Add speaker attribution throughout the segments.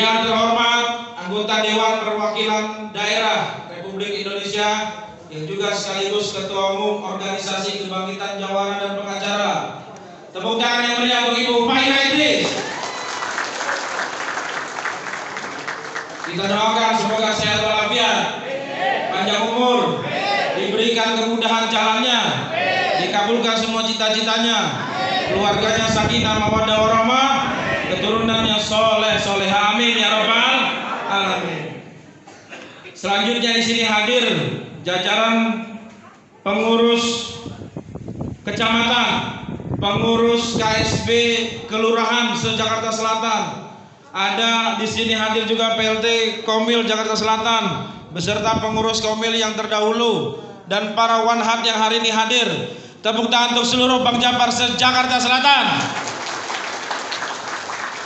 Speaker 1: Yang terhormat anggota Dewan Perwakilan Daerah Republik Indonesia yang juga sekaligus Ketua Umum Organisasi Kebangkitan Jawara dan Pengacara. Tepuk tangan yang meriah untuk Ibu Fahira Idris. Kita doakan semoga sehat walafiat, panjang umur, diberikan kemudahan jalannya, dikabulkan semua cita-citanya, keluarganya sakinah mawaddah warahmah, keturunannya soleh soleha, amin ya rabbal alamin. Selanjutnya di sini hadir jajaran pengurus kecamatan, pengurus KSB Kelurahan se-Jakarta Selatan. Ada di sini hadir juga PLT Komil Jakarta Selatan beserta pengurus Komil yang terdahulu dan para wanhat yang hari ini hadir. Tepuk tangan untuk seluruh Bang Japar se-Jakarta Selatan.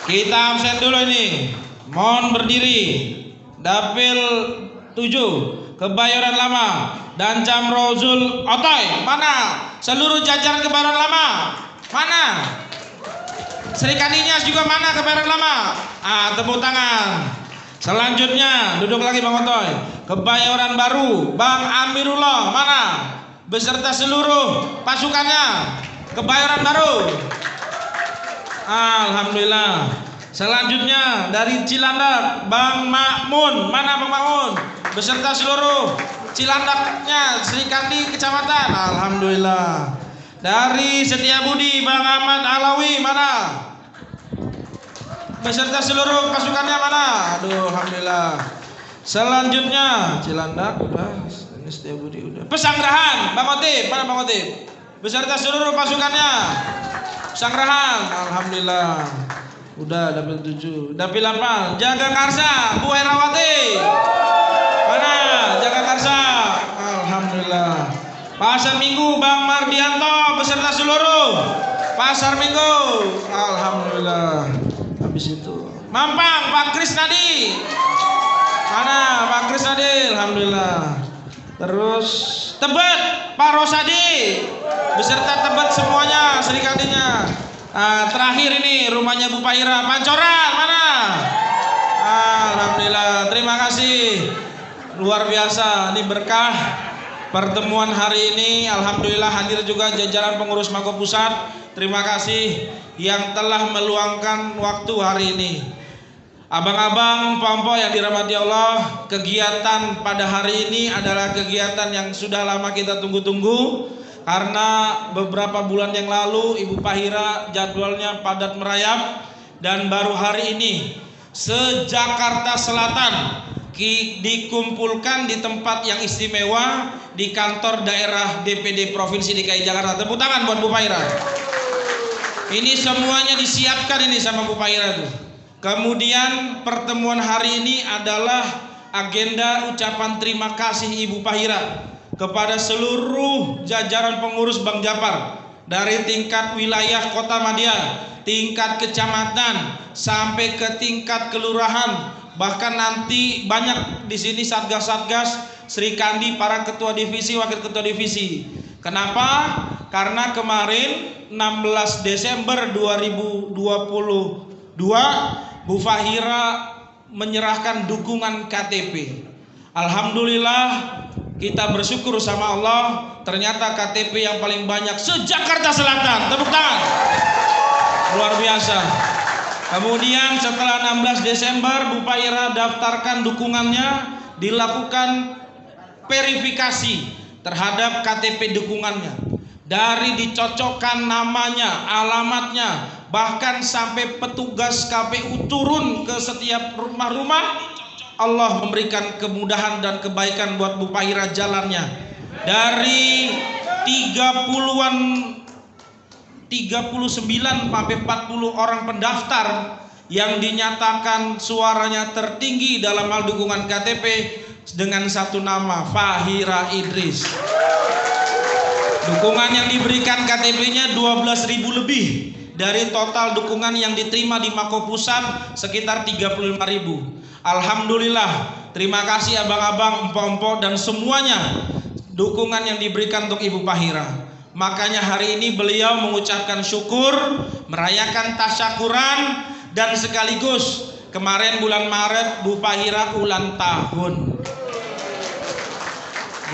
Speaker 1: Kita absen dulu ini. Mohon berdiri. Dapil 7 Kebayoran Lama dan Camrozul Otoy. Mana? Seluruh jajaran Kebayoran Lama. Mana? Serikaninya juga mana Kebayoran Lama? Tepuk tangan. Selanjutnya duduk lagi Bang Otoy. Kebayoran Baru Bang Amirullah mana? Beserta seluruh pasukannya. Kebayoran Baru. Alhamdulillah. Selanjutnya dari Cilandak Bang Makmun. Mana Bang Makmun? Beserta seluruh Cilandaknya Serikandi Kecamatan. Alhamdulillah. Dari Setiabudi Bang Ahmad Alawi mana? Beserta seluruh pasukannya mana? Aduh, alhamdulillah. Selanjutnya Cilandak udah, ini Setiabudi udah. Pesanggerahan Bang Otip, mana Bang Otip? Beserta seluruh pasukannya. Pesanggerahan, alhamdulillah. Udah dapil 7. Dapil 8 Jagakarsa Bu Herawati. Mana Jagakarsa? Alhamdulillah. Pasar Minggu Bang Mardianto beserta seluruh Pasar Minggu. Alhamdulillah. Habis itu Mampang Pak Krisnadi. Mana Pak Krisnadi? Alhamdulillah. Terus Tebet Pak Rosadi beserta Tebet semuanya serikandinya. Terakhir ini rumahnya Bu Fahira Pancoran mana? Alhamdulillah. Terima kasih. Luar biasa. Ini berkah pertemuan hari ini. Alhamdulillah hadir juga jajaran pengurus Mako Pusat. Terima kasih yang telah meluangkan waktu hari ini. Abang-abang, Pompo yang dirahmati Allah, kegiatan pada hari ini adalah kegiatan yang sudah lama kita tunggu-tunggu. Karena beberapa bulan yang lalu Ibu Fahira jadwalnya padat merayap. Dan baru hari ini se-Jakarta Selatan dikumpulkan di tempat yang istimewa di kantor daerah DPD Provinsi DKI Jakarta. Tepuk tangan buat Bu Fahira. Ini semuanya disiapkan ini sama Bu Fahira tuh. Kemudian pertemuan hari ini adalah agenda ucapan terima kasih Ibu Fahira kepada seluruh jajaran pengurus Bang Japar dari tingkat wilayah Kota Madia, tingkat kecamatan sampai ke tingkat kelurahan, bahkan nanti banyak di sini satgas-satgas Serikandi, para ketua divisi, wakil ketua divisi. Kenapa? Karena kemarin 16 Desember 2022 Bu Fahira menyerahkan dukungan KTP. Alhamdulillah kita bersyukur sama Allah, ternyata KTP yang paling banyak se-Jakarta Selatan. Tepuk tangan. Luar biasa. Kemudian setelah 16 Desember Bu Fahira daftarkan dukungannya, dilakukan verifikasi terhadap KTP dukungannya. Dari dicocokkan namanya, alamatnya, bahkan sampai petugas KPU turun ke setiap rumah-rumah. Allah memberikan kemudahan dan kebaikan buat Bu Fahira jalannya. Dari 39 sampai 40 orang pendaftar yang dinyatakan suaranya tertinggi dalam hal dukungan KTP dengan satu nama, Fahira Idris. Dukungan yang diberikan KTP-nya 12.000 lebih dari total dukungan yang diterima di Mako Pusat sekitar 35.000. Alhamdulillah, terima kasih abang-abang, empok-empok dan semuanya dukungan yang diberikan untuk Ibu Fahira. Makanya hari ini beliau mengucapkan syukur, merayakan tasyakuran dan sekaligus Kemarin bulan Maret Bu Fahira ulang tahun.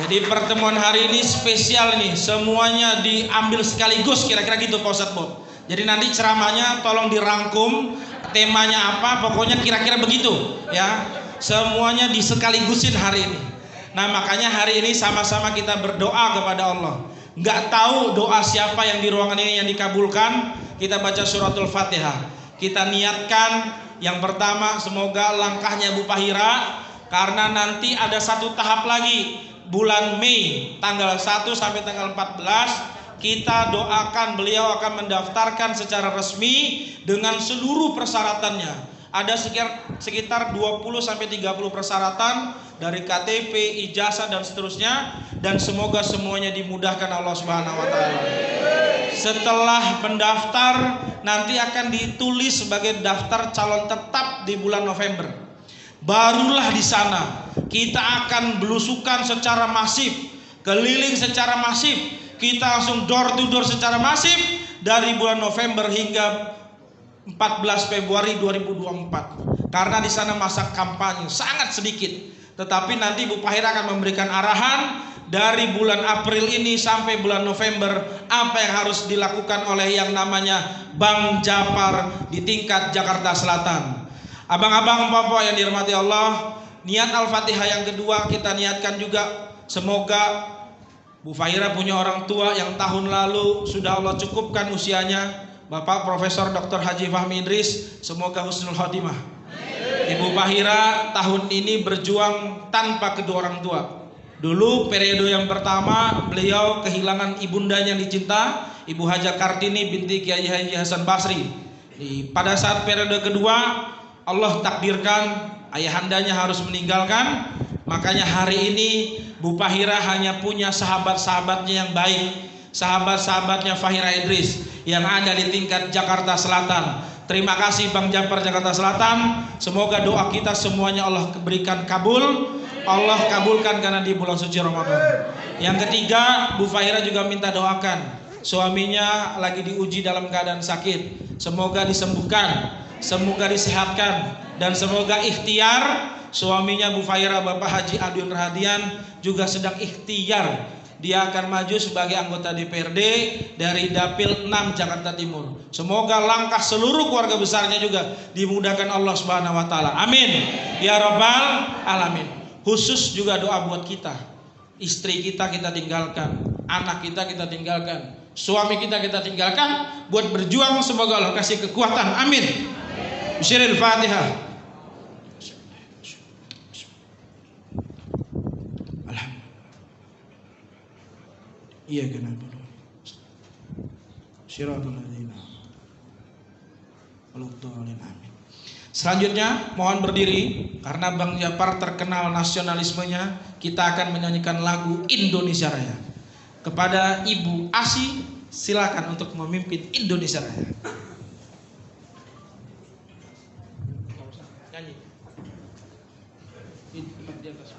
Speaker 1: Jadi pertemuan hari ini spesial nih, semuanya diambil sekaligus, kira-kira gitu Pak Ustadz Bob. Jadi nanti ceramahnya tolong dirangkum, temanya apa, pokoknya kira-kira begitu ya. Semuanya disekaligusin hari ini. Nah makanya hari ini sama-sama kita berdoa kepada Allah. Nggak tahu doa siapa yang di ruangan ini yang dikabulkan. Kita baca suratul Fatihah. Kita niatkan yang pertama semoga langkahnya Bu Fahira, karena nanti ada satu tahap lagi bulan Mei tanggal 1 sampai tanggal 14 kita doakan beliau akan mendaftarkan secara resmi dengan seluruh persyaratannya. Ada sekitar 20 sampai 30 persyaratan dari KTP, ijazah dan seterusnya, dan semoga semuanya dimudahkan Allah Subhanahu wa taala. Setelah mendaftar nanti akan ditulis sebagai daftar calon tetap di bulan November. Barulah di sana kita akan belusukan secara masif, keliling secara masif, kita langsung door to door secara masif dari bulan November hingga 14 Februari 2024. Karena di sana masa kampanye sangat sedikit. Tetapi nanti Bu Fahira akan memberikan arahan dari bulan April ini sampai bulan November apa yang harus dilakukan oleh yang namanya Bank Japar di tingkat Jakarta Selatan. Abang-abang bapak yang dirahmati Allah, niat Al-Fatihah yang kedua kita niatkan juga semoga Bu Fahira punya orang tua yang tahun lalu sudah Allah cukupkan usianya, Bapak Profesor Dr. Haji Fahmi Idris, semoga husnul khotimah. Ibu Fahira tahun ini berjuang tanpa kedua orang tua. Dulu periode yang pertama beliau kehilangan ibundanya yang dicinta, Ibu Haja Kartini binti Kiai Haji Hasan Basri. Pada saat periode kedua Allah takdirkan ayahandanya harus meninggalkan. Makanya hari ini Bu Fahira hanya punya sahabat-sahabatnya yang baik, sahabat-sahabatnya Fahira Idris yang ada di tingkat Jakarta Selatan. Terima kasih Bang Japar Jakarta Selatan. Semoga doa kita semuanya Allah berikan kabul, Allah kabulkan karena di bulan suci Ramadan. Yang ketiga, Bu Fahira juga minta doakan suaminya lagi diuji dalam keadaan sakit, semoga disembuhkan, semoga disehatkan, dan semoga ikhtiar. Suaminya Bu Fahira Bapak Haji Adiun Rahadian juga sedang ikhtiar. Dia akan maju sebagai anggota DPRD dari Dapil 6 Jakarta Timur. Semoga langkah seluruh keluarga besarnya juga dimudahkan Allah Subhanahu wa taala. Amin. Ya rabbal alamin. Khusus juga doa buat kita. Istri kita tinggalkan, anak kita tinggalkan, suami kita tinggalkan buat berjuang, semoga Allah kasih kekuatan. Amin. Bismillahil Fatihah. Iya kenapa? Syiratul ladzina Al-Dhalin. Amin. Selanjutnya mohon berdiri karena Bang Japar terkenal nasionalismenya. Kita akan menyanyikan lagu Indonesia Raya. Kepada Ibu Asi silakan untuk memimpin Indonesia Raya. Nyanyi. Di atas.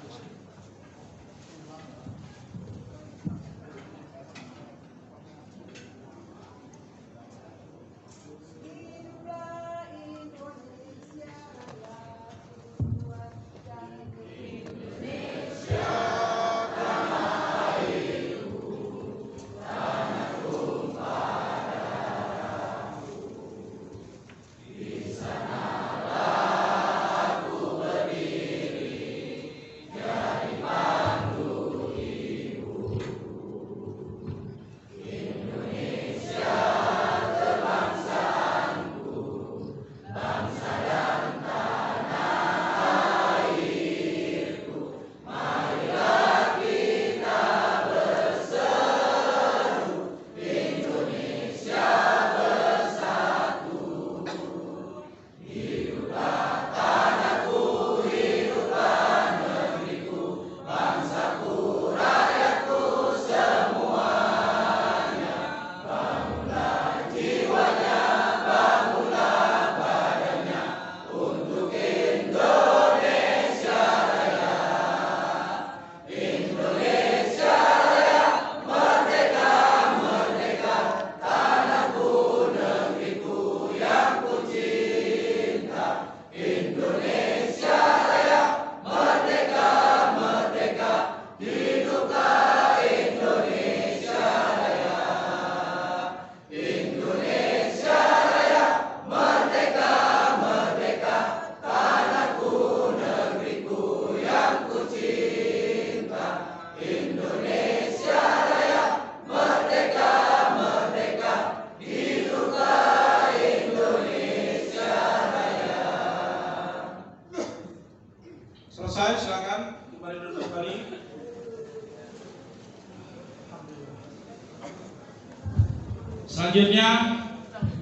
Speaker 1: Selanjutnya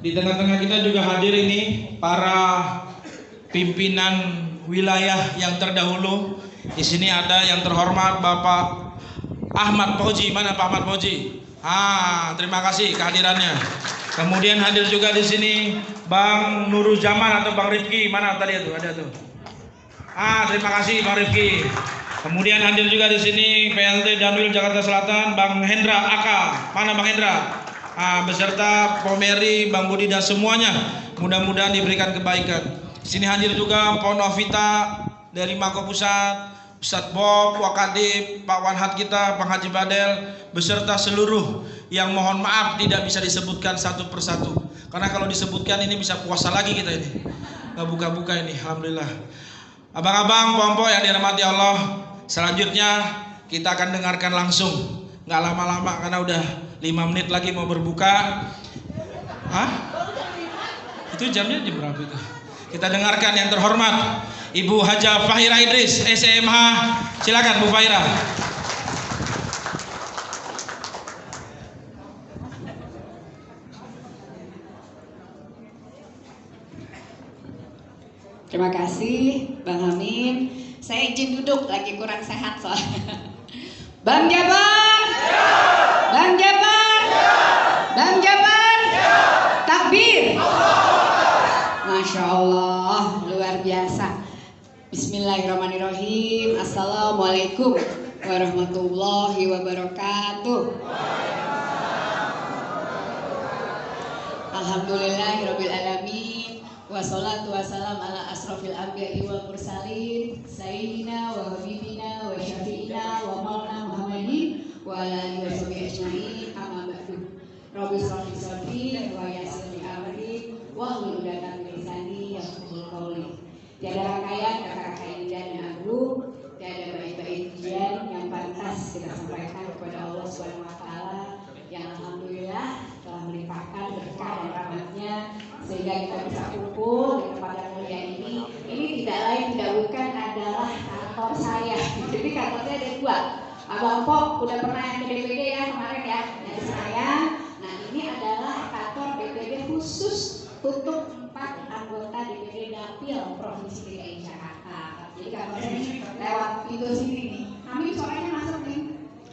Speaker 1: di tengah-tengah kita juga hadir ini para pimpinan wilayah yang terdahulu. Di sini ada yang terhormat Bapak Ahmad Fauzi. Mana Pak Ahmad Fauzi? Terima kasih kehadirannya. Kemudian hadir juga di sini Bang Nuruzaman atau Bang Rifki. Mana tadi itu? Ada tuh. Terima kasih Bang Rifki. Kemudian hadir juga di sini PLT Danwil Jakarta Selatan Bang Hendra Aka. Mana Bang Hendra? Beserta Pomeri, Bang Budi dan semuanya. Mudah-mudahan diberikan kebaikan. Di sini hadir juga Pak Novita dari Mako Pusat, Ustadz Bob, Wakadib, Pak Wanhat kita, Bang Haji Badel, beserta seluruh yang mohon maaf tidak bisa disebutkan satu persatu. Karena kalau disebutkan ini bisa puasa lagi kita ini. Nggak buka-buka ini, alhamdulillah. Abang-abang, pompo yang dirahmati Allah. Selanjutnya kita akan dengarkan langsung, nggak lama-lama karena udah 5 menit lagi mau berbuka. Itu jamnya jam berapa itu? Kita dengarkan yang terhormat Ibu Haja Fahira Idris SMH. Silakan Bu Fahira.
Speaker 2: Terima kasih Bang Amin. Saya izin duduk, lagi kurang sehat soalnya. Bang Jabar, Bang Jabar, Bang Jabar, takbir. Masya Allah, luar biasa. Bismillahirrahmanirrahim. Assalamualaikum warahmatullahi wabarakatuh. Alhamdulillahirabbil alamin. Wassalatu wassalam ala asrofil anbiya'i wal mursalin sayyidina wa habibina wa syafi'ina wa maulana Muhammadin wa ala alihi wa sahbihi ajma'in. Amma ba'du. Rabbi shrah li sadri wa yassir li amri wahlul 'uqdatam min lisani yafqahu qawli. Tiada rangkaian kata-kata indah dan agung, tiada bait-bait pujian yang pantas kita sampaikan kepada Allah Subhanahu wa taala yang alhamdulillah telah melimpahkan berkah dan rahmatnya sehingga kita bisa kumpul di tempat yang mulia ini. Ini tidak lain tidak bukan adalah kantor saya. Jadi kantornya ada 2. Abang Pop udah pernah yang ke DPD ya kemarin ya, dari saya. Nah ini adalah kantor DPD khusus untuk 4 anggota DPD Dapil Provinsi DKI Jakarta. Jadi kantornya ini lewat pintu sini nih. Kami sorenya masuk nih,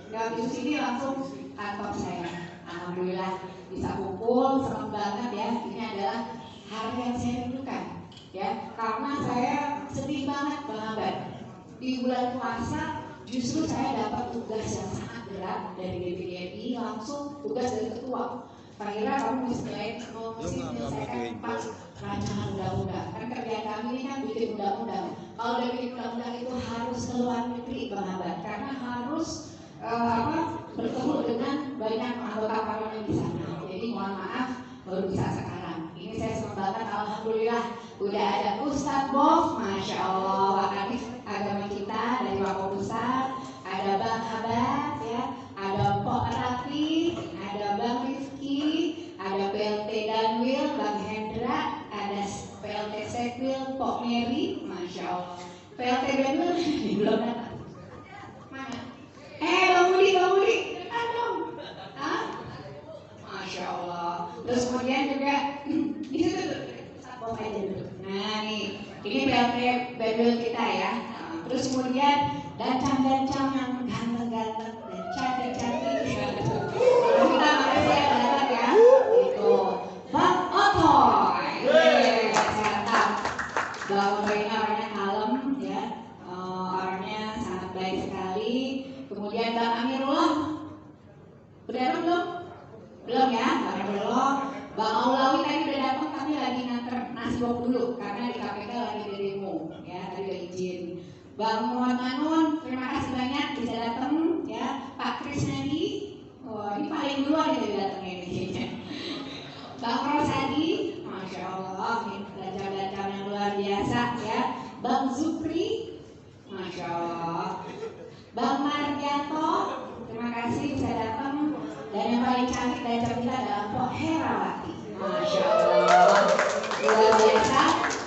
Speaker 2: lewat pintu sini langsung kantor saya. Alhamdulillah bisa kumpul, senang banget ya. Ini adalah hari yang saya rindukan ya, karena saya sedih banget Bang Abad. Di bulan puasa justru saya dapat tugas yang sangat berat dari DPD RI, langsung tugas dari ketua. Kira kamu mesti menyelesaikan 4 rancangan undang-undang. Kan kerja kami ini kan bikin undang-undang. Kalau udah bikin undang-undang itu harus ke luar negeri Bang Abad, karena harus bertemu dengan banyak anggota parlemen di sana. Jadi mohon maaf baru bisa sekarang. Ini saya senang banget, alhamdulillah udah ada Ustadz Bob, Masya Allah, wakadif agama kita dari Mako Pusat, ada Bang Abad ya, ada Pok Rafi, ada Bang Rifki, ada PLT Danwil, Bang Hendra, ada PLT Sekwil, Pok Meri, Masya Allah. PLT Danwil belum datang. Mana? Bang Budi, depan dong. Masya Allah. Terus kemudian juga di situ tuh, aja dulu. Nah nih, ini PLT Badul kita ya. Terus kemudian dancang-dancang yang ganteng-ganteng dan cantik-cantik. Kita makasih ya datang ya. Itu Bang Otoy. Mantap. Bang Otoy ini orangnya kalem ya. Orangnya sangat baik sekali. Kemudian Bang Amirullah, udah datang belum? Belum ya, Bang Amirullah. Bang Aulawi tadi udah datang, kami lagi nganter nasi bok dulu karena di KPK lagi ada demo, ya tadi udah izin. Bang Muhammad Manun, terima kasih banyak bisa datang, ya. Pak Krisnadi, ini paling duluan yang datang ini. Bang Rosadi, Masya Allah, belajar-belajar yang luar biasa, ya. Bang Zupri, Masya Allah. Bang Margianto, terima kasih bisa datang. Dan yang paling cantik dari kita adalah Pok Herawati, Masya Allah, luar biasa.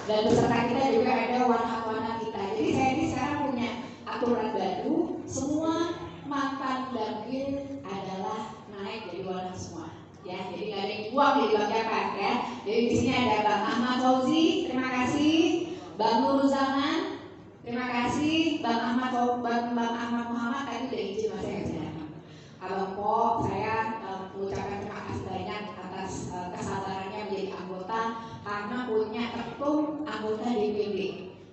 Speaker 2: Dan beserta kita juga ada warna-warna kita. Jadi saya ini sekarang punya aturan baru, semua mantan dapil adalah naik jadi warna semua. Ya, jadi nggak ada yang dibuang di Bang Japar ya. Jadi di sini ada Bang Ahmad Fauzi, terima kasih. Bang Nurul Zaman, terima kasih. Bang Ahmad Muhammad tadi udah izin mas saya kasih datang. Abang Po, saya mengucapkan terima kasih banyak atas kesabarannya menjadi anggota karena punya ketum anggota DPD.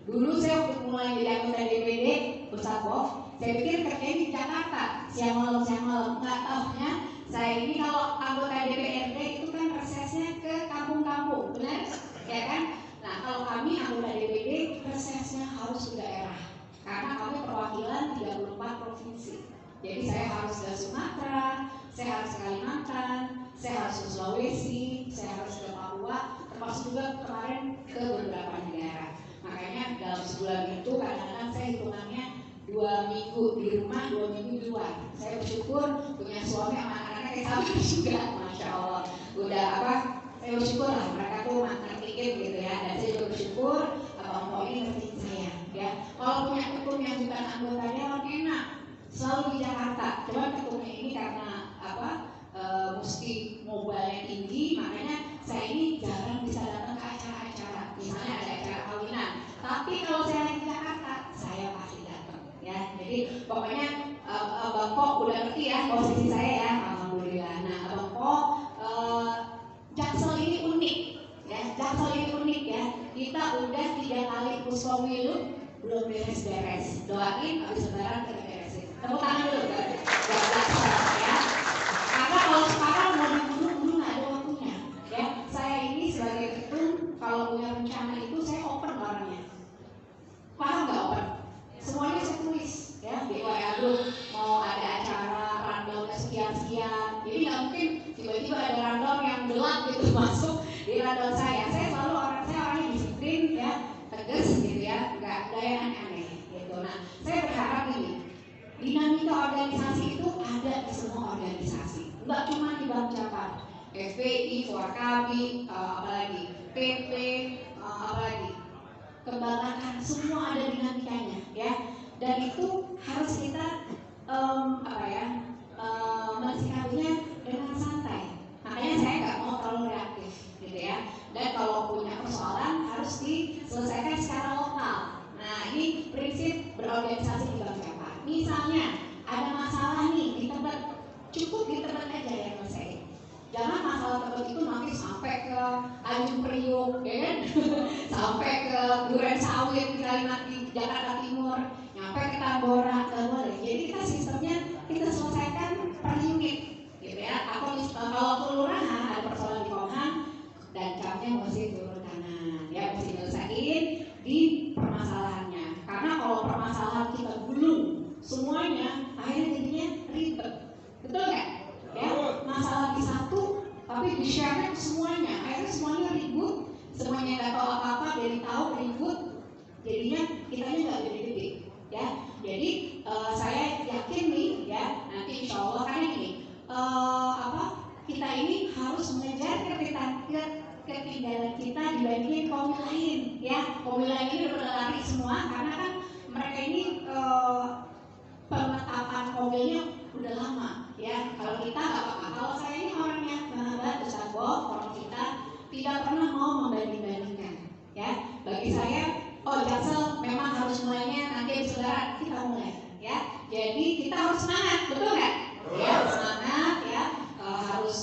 Speaker 2: Dulu saya waktu mulai jadi anggota DPD, Ustaz Bob, saya pikir kerjanya di Jakarta, siang malam, nggak taunya saya ini kalau anggota DPRD itu kan resesnya ke kampung-kampung, benar? Ya kan? Nah kalau kami anggota DPD resesnya harus ke daerah, karena kami perwakilan 34 provinsi. Jadi saya harus ke Sumatera, saya harus ke Kalimantan, saya harus ke Sulawesi, saya harus ke Papua, termasuk juga kemarin ke beberapa negara. Makanya dalam sebulan itu kadang-kadang saya hitungannya 2 minggu di rumah, 2 minggu di luar. Saya bersyukur punya suami sama anak-anak kayak sama juga, masya Allah. Udah saya bersyukur lah mereka tuh ngertiin gitu ya. Dan saya juga bersyukur abang ini ngertiin saya. Ya, kalau punya ketum yang bukan anggota dewan enak, selalu di Jakarta. Cuma ketumnya ini karena mesti mobilnya tinggi, makanya saya ini jarang bisa datang ke acara-acara. Misalnya ada acara kawinan, tapi kalau saya lagi di Jakarta, saya pasti datang. Ya, jadi pokoknya Bang Po udah ngerti ya posisi saya ya, alhamdulillah. Nah, Bang Po, Jaksel ini unik, ya. Jaksel ini unik ya. Kita udah 3 kali Puspamilu belum beres-beres. Doain habis lebaran kita beresin. Tepuk tangan dulu buat Jaksel ya. Karena kalau sekarang mau dibunuh nggak ada waktunya. Ya, saya ini sebagai ketum kalau punya rencana itu saya open orangnya. Paham nggak open? Semuanya saya tulis ya di WA group, mau ada acara rundown sekian-sekian. Jadi nggak mungkin tiba-tiba ada rundown yang gelap gitu masuk di rundown saya. Saya selalu orangnya disiplin ya, tegas gitu ya, nggak ada yang aneh-aneh gitu. Nah, saya berharap ini dinamika organisasi itu ada di semua organisasi, nggak cuma di Bang Japar, FPI, Forkabi, apalagi PP, apalagi kebanggaan, semua ada dinamikanya ya. Dan itu harus kita mensikapinya dengan santai. Makanya saya nggak mau terlalu reaktif gitu ya. Dan kalau punya persoalan harus diselesaikan secara lokal. Nah, ini prinsip berorganisasi di Bang Japar. Misalnya ada masalah nih di Tebet, cukup di Tebet aja yang selesai. Jangan masalah Tebet itu nanti sampai ke Tanjung Priok, ya kan? Sampai ke Duren Sawit di Jakarta Timur, nyampe ke Tambora, nggak boleh. Jadi kita sistemnya kita selesaikan per unit, gitu ya. Atau kalau kelurahan ada persoalan di Komham dan camnya mesti turun kanan, ya mesti nyelesain di permasalahannya. Karena kalau permasalahan kita gulung semuanya, akhirnya jadinya ribet, betul nggak? Ya, masalah di satu, tapi di share ke semuanya, akhirnya semuanya ribut, semuanya nggak tahu apa-apa, jadi tahu ribut, jadinya kitanya nggak gede-gede, ya. Jadi saya yakin nih, ya, nanti insya Allah karena ini kita ini harus mengejar ketinggalan kita dibandingin kaum lain, ya. Kaum lain ini udah pada lari semua, karena kan mereka ini penetapan mobilnya udah lama, ya. Kalau kita nggak apa-apa. Kalau saya ini orangnya sahabat, Ustaz Bob, orang kita tidak pernah mau membanding-bandingkan, ya. Bagi saya, Jaksel memang harus mulainya nanti habis lebaran kita mulai, ya. Jadi kita harus semangat, betul nggak? Ya, semangat, ya. Harus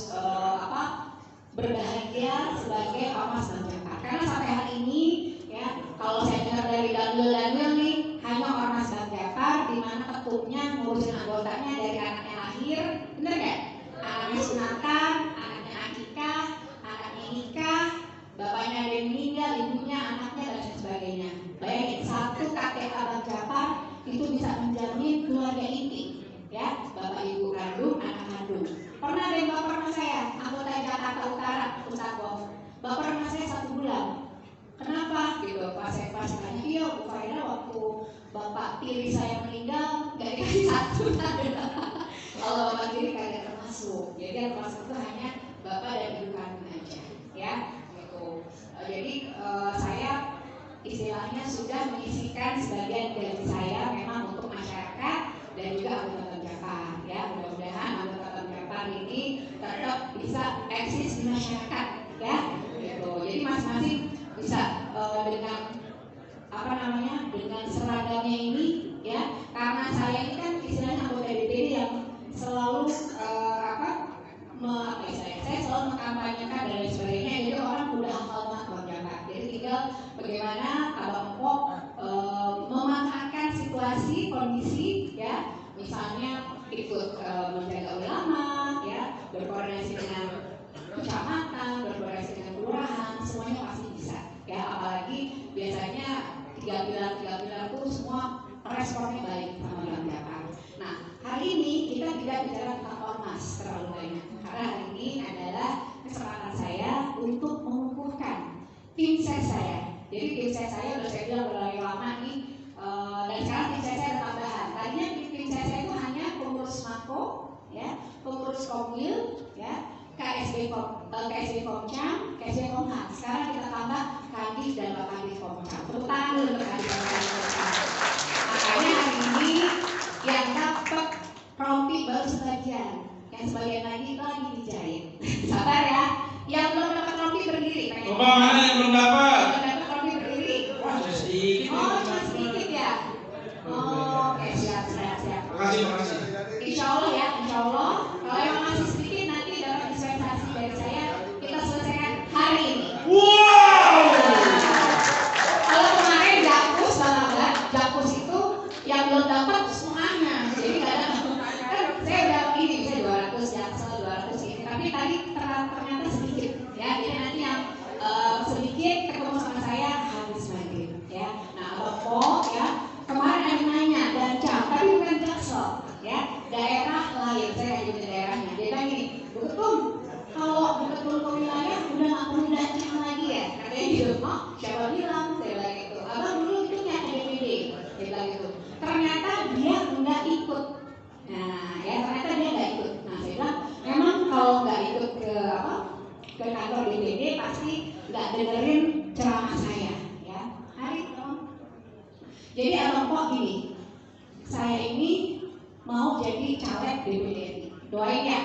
Speaker 2: berbahagia sebagai ormas Bang Japar. Karena sampai hari ini, ya, kalau saya dengar dari dalil-dalil nih, hanya ormas Bang Japar di mana ketumnya ngurusin anggotanya dari anaknya lahir, bener nggak? Anaknya sunatan, anaknya akikah, anaknya nikah, bapaknya ada yang meninggal, ibunya, anaknya dan sebagainya. Bayangin, satu KTA Bang Japar itu bisa menjamin keluarga inti, ya, bapak ibu kandung, anak kandung. Pernah ada yang baper sama saya, anggota Jakarta Utara, Ustaz Bob. Baper sama saya 1 bulan. Kenapa? Gitu. Pas saya tanya, iya Bu Faida, waktu bapak tiri saya meninggal nggak dikasih 1 kalau bapak tiri kagak termasuk. Jadi yang termasuk itu hanya bapak dan ibu kandung aja, ya. Gitu. Jadi saya istilahnya sudah mengisikan sebagian dari saya memang untuk masyarakat dan juga anggota Bang Japar, ya. Mudah-mudahan anggota Bang Japar ini ini tetap bisa eksis di masyarakat, ya. Gitu. Jadi masing-masing bisa dengan dengan seragamnya ini, ya. Karena saya ini kan istilahnya anggota DPD yang selalu saya selalu mengkampanyekan dan lain sebagainya, jadi orang udah hafal banget Bang Jaka. Jadi tinggal bagaimana Abang Empok memanfaatkan situasi, kondisi, ya, misalnya ikut menjaga ulama, ya, berkoordinasi dengan kecamatan, berkoordinasi dengan kelurahan, semuanya pasti bisa, ya. Apalagi biasanya tiga pilar itu semua responnya baik sama Bang Jaka. Nah, hari ini kita tidak bicara tentang ormas terlalu banyak, karena hari ini adalah kesempatan saya untuk mengukuhkan tim ses saya. Jadi tim ses saya udah saya bilang berlari lama nih, dan sekarang tim ses saya ada tambahan. Tadinya tim ses saya itu hanya pengurus Mako, ya, pengurus Komwil, ya, KSB Komcam, KSB Komham. Sekarang kita tambah Kadif dan Bapak Kadif Komcam. Tepuk tangan dulu untuk Kadif dan Bapak Kadif Komcam. Makanya hari ini yang dapat rompi baru sebagian, yang sebagian lagi dijahit. Sabar ya. Yang belum dapat rompi berdiri.
Speaker 1: Coba mana yang belum dapat?
Speaker 2: Belum dapat rompi berdiri.
Speaker 1: Sedikit.
Speaker 2: Oh, cuma sedikit ya. Oh, oke, siap.
Speaker 1: Makasih.
Speaker 2: Insya Allah ya, insya Allah. Kalau yang masih sedikit nanti dapat dispensasi dari saya. Kita selesaikan hari ini.
Speaker 1: Wow.
Speaker 2: Kalau kemarin Jakpus itu yang belum dapat semuanya. Jadi nggak ada. Kan saya udah ini, saya 200 Jaksel 200 ini. Tapi tadi ternyata sedikit, ya. Jadi nanti yang sedikit ketemu sama saya habis maghrib, ya. Nah, Abang ya. Kemarin ada nanya dan tapi bukan Jaksel, ya. Daerah lain, saya lanjutin daerahnya. Dia bilang gini, betul. Kalau betul ke wilayah udah nggak perlu datang lagi ya. Katanya gitu. Oh, siapa bilang? Saya bilang gitu. Abang dulu itu punya DPD. Dia bilang gitu. Ternyata dia nggak ikut. Nah, ya ternyata dia nggak ikut. Nah, saya bilang memang kalau nggak ikut ke kantor DPD pasti nggak dengerin ceramah saya, ya. Hari dong. Jadi Abang Pok gini, saya ini mau jadi caleg DPD. Doain ya,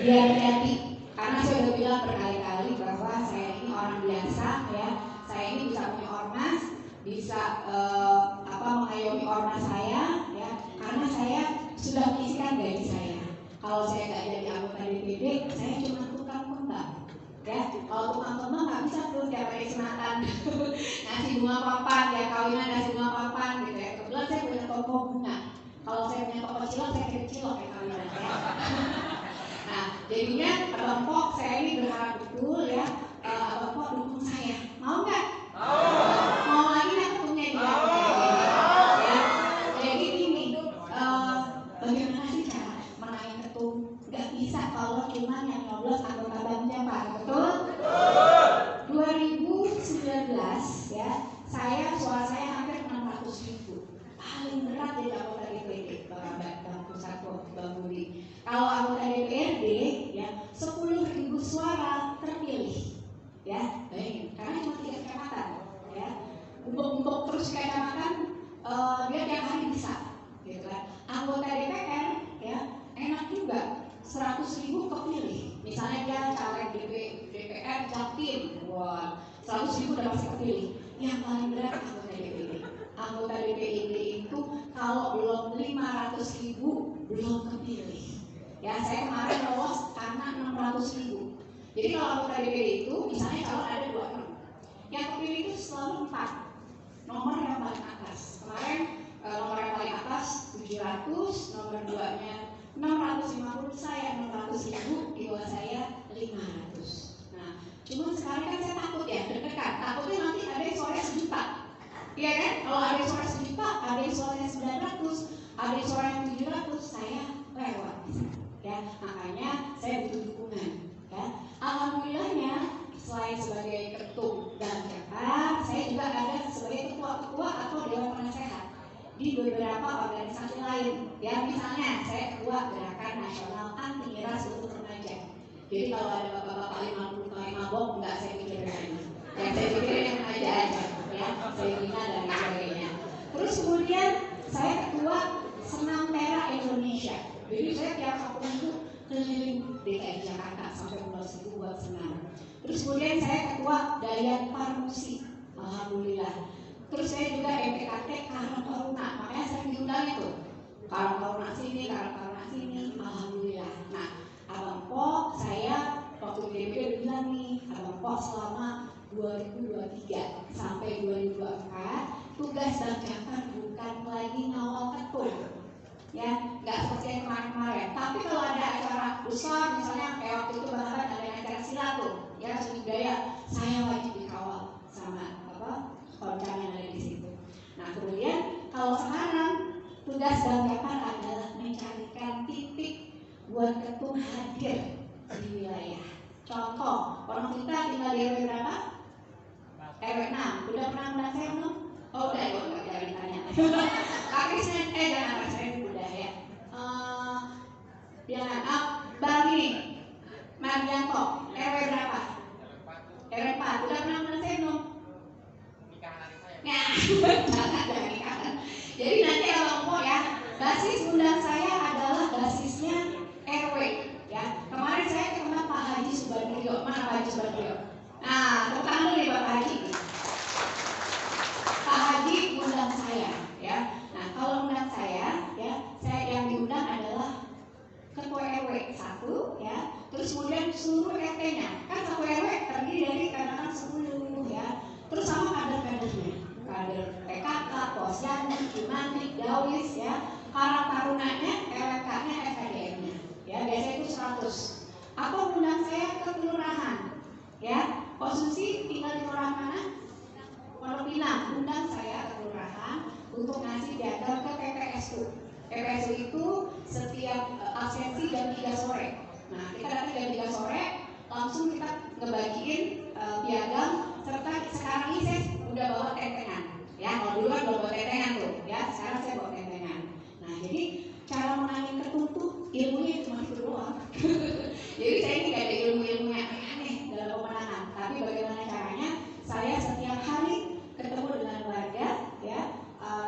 Speaker 2: biar jadi. Karena saya udah bilang berkali-kali bahwa saya ini orang biasa, ya. Saya ini bisa punya ormas, bisa mengayomi ormas saya, ya. Karena saya sudah menyisihkan gaji saya. Kalau saya nggak jadi anggota DPD, saya cuma tukang kembang, ya. Kalau tukang kembang nggak bisa tuh tiap hari sunatan ngasih bunga papan, ya, kawinan ngasih bunga papan, gitu ya. Kebetulan saya punya toko bunga. Kalau saya punya toko cilok, saya kirim cilok ya kawinan, ya. Nah, jadinya Abang Pok, saya ini berharap betul, ya, Abang Pok dukung saya. Mau nggak? Mau lagi nggak ketumnya dia? Ya. Jadi gini, bagaimana sih cara menangin ketum? Nggak bisa kalau cuma yang 12 anggota BAMnya, Pak. Betul? 2019, ya, suara saya hampir 600.000. Paling berat jadi anggota DPD, Bang Pusako, Bang Budi. Kalau anggota DPRD, ya, 10.000 suara terpilih, ya. Bayangin, karena cuma 3 kecamatan, ya. Untuk terus kecamatan, dia tiap hari bisa, gitu kan. Anggota DPR, ya, enak juga, 100.000 kepilih. Misalnya dia caleg DPR Jatim, wah, 100.000 udah pasti kepilih. Yang paling berat anggota DPD. Anggota DPD itu kalau belum 500.000 belum kepilih. Ya, saya kemarin lolos karena 600.000. Jadi kalau anggota DPD itu misalnya kalau ada 2 orang, yang kepilih itu selalu 4. Nomor yang paling atas. Kemarin nomor yang paling atas 700, nomor 2-nya 650, saya 600.000, di bawah saya 500. Nah, cuma sekarang kan saya takut ya, deg-degan. Takutnya nanti ada yang suaranya 1 juta. Iya kan? Kalau ada yang suara 1 juta, ada yang suaranya 900, ada yang suaranya 700, saya lewat. Ya, makanya saya butuh dukungan. Ya, alhamdulillahnya selain sebagai ketum dan Jakarta, saya juga ada sebagai ketua-ketua atau dewan penasehat di beberapa organisasi lain. Ya, misalnya saya ketua Gerakan Nasional Anti Miras untuk Remaja. Jadi kalau ada bapak-bapak 50 mabok, enggak saya pikirin lagi. Yang saya pikirin yang remaja aja, ya, saya bina dan sebagainya. Terus kemudian saya ketua Senam Merah Indonesia. Jadi saya tiap Sabtu Minggu keliling DKI Jakarta sampai Pulau Seribu buat senam. Terus kemudian saya ketua Dayan Parmusi, alhamdulillah. Terus saya juga MPKT Karang Taruna, makanya saya diundang itu. Karang Taruna sini, alhamdulillah. Nah, Abang Po, saya waktu di DPD bilang nih, Abang Po selama 2023 sampai 2024 tugas Bang Jafar bukan lagi ngawal ketum, ya, nggak seperti yang kemarin-kemarin. Tapi kalau ada acara besar, misalnya kayak waktu itu bahkan ada acara silat tuh, ya seni budaya, saya wajib dikawal sama koncam yang ada di situ. Nah kemudian kalau sekarang tugas Bang Jafar adalah mencarikan titik buat ketum hadir di wilayah. Contoh, orang kita tinggal di RW berapa? RW 6. Udah pernah undang saya belum? Oh udah, ya nggak jangan ditanya. Kakrisnya, jangan saya udah ya. Jangan, Bang ini, Mardianto, RW berapa? RW 4. Udah pernah undang saya belum? Nah, jangan nikahan. Jadi nanti Abang Po ya, basis undang saya adalah basisnya RW ya. Kemarin saya ketemu Pak Haji Subandrio. Mana Pak Haji Subandrio? Nah, tepuk tangan dulu ya Pak Haji. Pak Haji undang saya ya. Nah, kalau undang saya ya, saya yang diundang adalah ketua RW 1 ya. Terus kemudian seluruh RT-nya. Kan satu RW terdiri dari kadang-kadang 10 ya. Terus sama kader-kadernya. Kader PKK, Posyandu, Jumandik, Dawis ya. Karang Tarunanya, LK-nya, FKDM-nya. Ya, biasanya itu 100. Atau undang saya ke kelurahan. Ya, konsumsi tinggal di kelurahan mana? Pondok Pinang. Undang saya ke kelurahan untuk ngasih piagam ke PPSU. PPSU itu setiap absensi jam 3 sore. Nah, kita datang jam 3 sore, langsung kita ngebagiin piagam, serta sekarang ini saya udah bawa tentengan. Ya, kalau dulu kan belum bawa tentengan tuh. Ya, sekarang saya bawa tentengan. Nah, jadi cara menangin ketum tuh ilmunya cuma itu doang. Jadi saya ini gak ada ilmu-ilmu yang aneh dalam pemenangan. Tapi bagaimana caranya? Saya setiap hari ketemu dengan warga. Ya,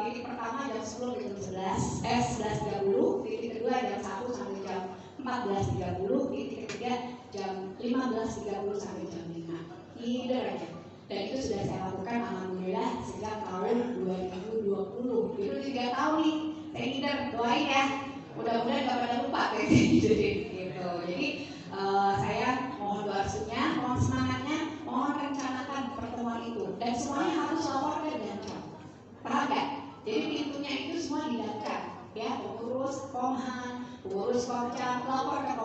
Speaker 2: titik pertama jam 10 ke jam 11:30. Titik kedua jam 1 sampai jam 14:30. Titik ketiga jam 15:30 sampai jam 5. Leader aja. Dan itu sudah saya lakukan alhamdulillah sejak tahun 2020. Itu 3 tahun nih. Saya leader, doain ya. Mudah-mudahan gak pada lupa gitu. Jadi saya mohon doa restunya, mohon semangatnya, mohon rencanakan pertemuan itu. Dan semuanya harus lapor ke Dancam. Paham gak? Jadi pintunya itu semua di Dancam. Ya, pengurus Komhan, pengurus Komcam, lapor ke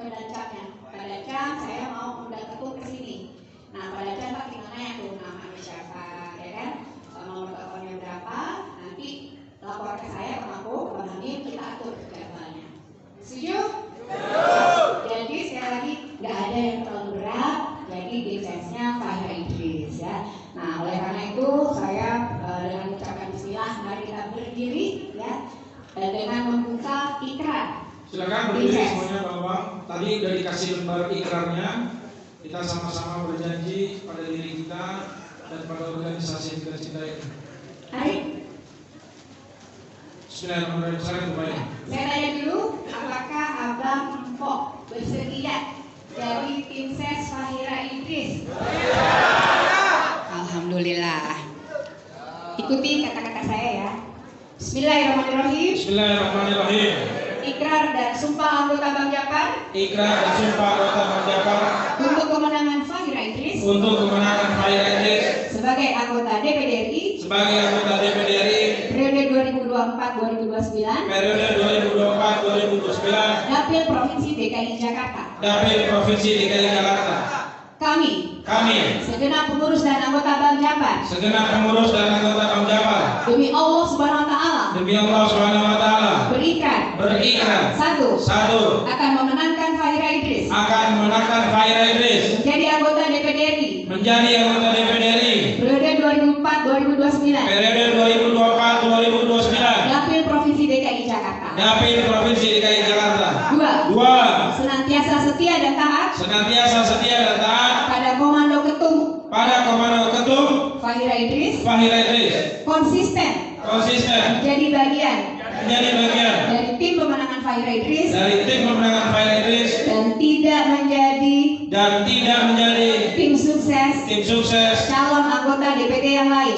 Speaker 2: Dancamnya. Pak Dancam, saya mau undang ketum ke sini. Nah, Pak Dancam Pak tinggal nanya tuh namanya siapa, ya kan? Nomor teleponnya berapa? Nanti lapor ke saya, ke aku, ke Bang Hamid, kita atur jadwalnya. Setuju? Jadi sekali lagi nggak ada yang terlalu berat. Jadi diksesnya Pak Idris ya. Nah, oleh karena itu saya dengan mengucapkan bismillah, mari kita berdiri ya, dan dengan membuka ikrar.
Speaker 1: Silakan berdiri semuanya Bapak. Tadi udah dikasih lembar ikrarnya. Kita sama-sama berjanji pada diri kita dan pada organisasi yang kita cintai.
Speaker 2: Hai.
Speaker 1: Bismillahirrahmanirrahim.
Speaker 2: Saya tanya dulu, apakah Abang Empok bersedia dari tim ses Fahira Idris? Alhamdulillah. Ikuti kata-kata saya ya. Bismillahirrahmanirrahim.
Speaker 1: Bismillahirrahmanirrahim.
Speaker 2: Ikrar dan sumpah anggota Bang Jafar.
Speaker 1: Ikrar dan sumpah anggota Bang Jafar.
Speaker 2: Untuk kemenangan Fahira Idris.
Speaker 1: Untuk kemenangan Fahira Idris.
Speaker 2: Sebagai anggota DPD RI.
Speaker 1: Sebagai anggota DPD RI.
Speaker 2: Periode 2024-2029.
Speaker 1: Periode 2024-2029.
Speaker 2: Dapil Provinsi DKI Jakarta.
Speaker 1: Dapil Provinsi DKI Jakarta.
Speaker 2: Kami
Speaker 1: segenap
Speaker 2: pengurus dan anggota Bang Jafar.
Speaker 1: Segenap pengurus dan anggota Bang Jafar.
Speaker 2: Demi Allah Subhanahu Wa Taala.
Speaker 1: Demi Allah Subhanahu Wa Taala.
Speaker 2: Berikrar.
Speaker 1: Satu.
Speaker 2: Akan memenangkan Fahira Idris. Menjadi anggota DPD RI. Periode 2024-2029. Dapil Provinsi DKI Jakarta. Dua. Senantiasa setia dan taat. Pada komando ketum. Fahira Idris. Konsisten. Menjadi bagian.
Speaker 1: menjadi bagian
Speaker 2: dari tim pemenangan Fahira Idris
Speaker 1: dari tim pemenangan Fahira Idris
Speaker 2: dan tidak menjadi
Speaker 1: tim sukses
Speaker 2: calon anggota DPD yang lain.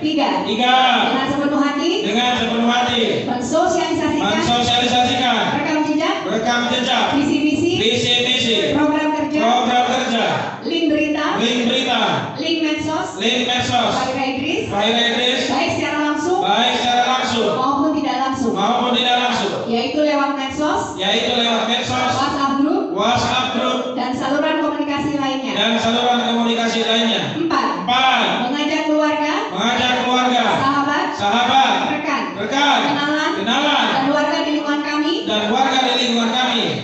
Speaker 2: Tiga, dengan sepenuh hati mensosialisasikan rekam jejak visi-misi program kerja link berita link medsos Fahira Idris baik secara langsung maupun tidak langsung, yaitu lewat medsos, WhatsApp group dan saluran komunikasi lainnya. 4. Mengajak keluarga, sahabat, rekan, kenalan, dan warga di lingkungan kami,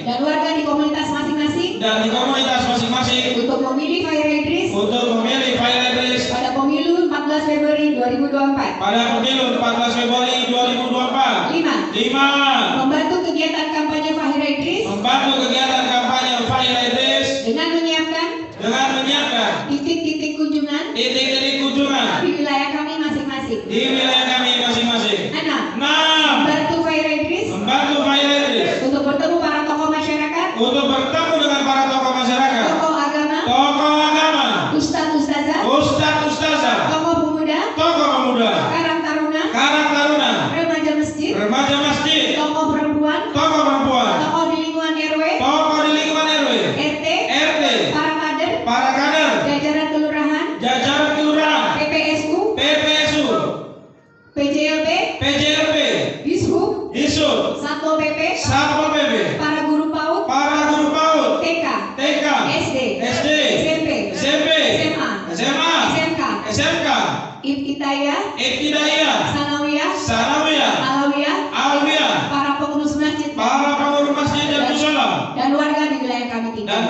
Speaker 2: dan warga di komunitas masing-masing untuk memilih Fahira Idris pada pemilu 14 Februari 2024. 5. Membantu kegiatan kampanye Fahira Idris dengan menyiapkan titik-titik kunjungan di wilayah kami masing-masing. 6. Membantu Fahira Idris untuk bertemu para tokoh masyarakat, tokoh agama, ustadz-ustazah, tokoh pemuda, karang taruna, remaja masjid, tokoh perempuan, tokoh di lingkungan RW, RT, para kader, jajaran kelurahan, PPSU, PJLP, Dishub, Satpol PP, para guru PAUD, TK, SD, SMP, SMA, SMK, Ibtidaiyah, Sanawiyah, Alawiyah, para pengurus masjid
Speaker 1: dan musola
Speaker 2: dan warga di wilayah kami tinggal.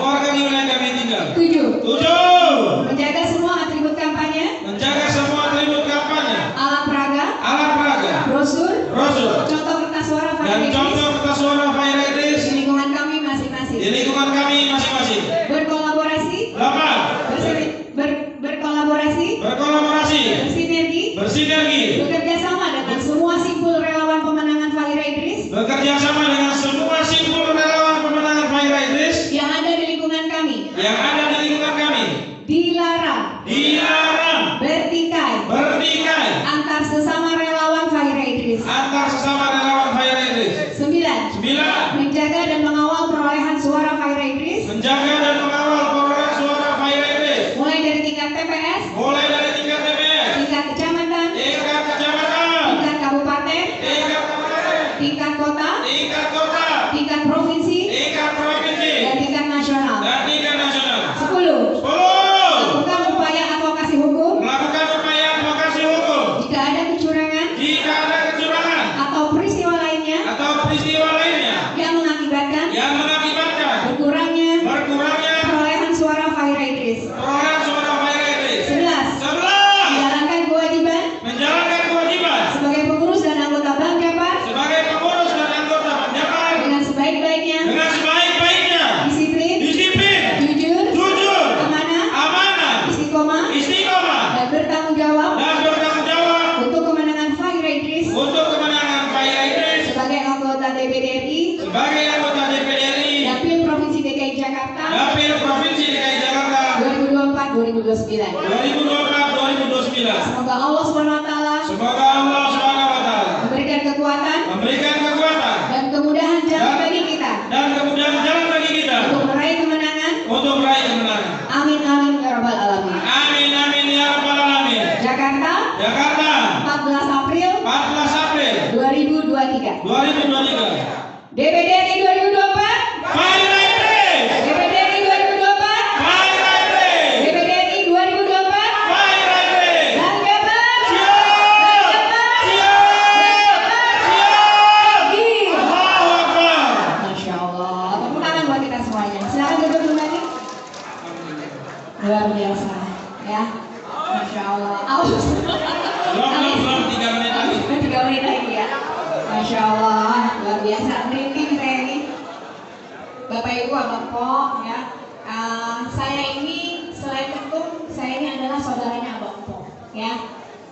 Speaker 2: 7.
Speaker 1: 7.
Speaker 2: Menjaga semua atribut kampanye, alat peraga, brosur, contoh kertas suara Fahira Idris di lingkungan kami masing-masing. Berkolaborasi, bersinergi, bekerja sama dengan semua simpul relawan pemenangan Fahira Idris yang ada di lingkungan kami. Dilarang bertikai antar sesama relawan Fahira Idris. 9. Menjaga dan mengawal perolehan suara Fahira Idris mulai dari tingkat TPS, tingkat kecamatan, tingkat kabupaten, tingkat kota, tingkat provinsi, dan tingkat nasional. 10. Lakukan upaya advokasi hukum jika ada kecurangan atau peristiwa lainnya yang mengakibatkan berkurangnya perolehan suara Fahira Idris. 11. Menjalankan kewajiban sebagai pengurus dan anggota Bank Jabar dengan sebaik-baiknya, disiplin, jujur, amanah, istiqomah, dan bertanggung jawab untuk kemenangan Fahira Idris sebagai anggota DPD RI Dapil Provinsi DKI Jakarta 2024-2029. Semoga Allah SWT memberikan kekuatan dan kemudahan jalan bagi kita untuk meraih kemenangan. Amin ya rabbal alamin. Jakarta 14 April 2023. DPD RI 2024.
Speaker 1: Fahira Idris.
Speaker 2: DPD RI 2024.
Speaker 1: Fahira Idris.
Speaker 2: DPD RI 2024.
Speaker 1: Fahira Idris.
Speaker 2: Bank Jabar.
Speaker 1: Allahu Akbar.
Speaker 2: Masya Allah. Tepuk tangan buat kita semuanya. Silakan duduk kembali. Luar biasa, ya. Masya Allah.
Speaker 1: Belum 3 menit lagi.
Speaker 2: 3 menit lagi ya. Masya Allah, luar biasa. Merinding saya ini. Bapak Ibu Abang Po, ya. Saya ini selain ketum, saya ini adalah saudaranya Abang Po, ya.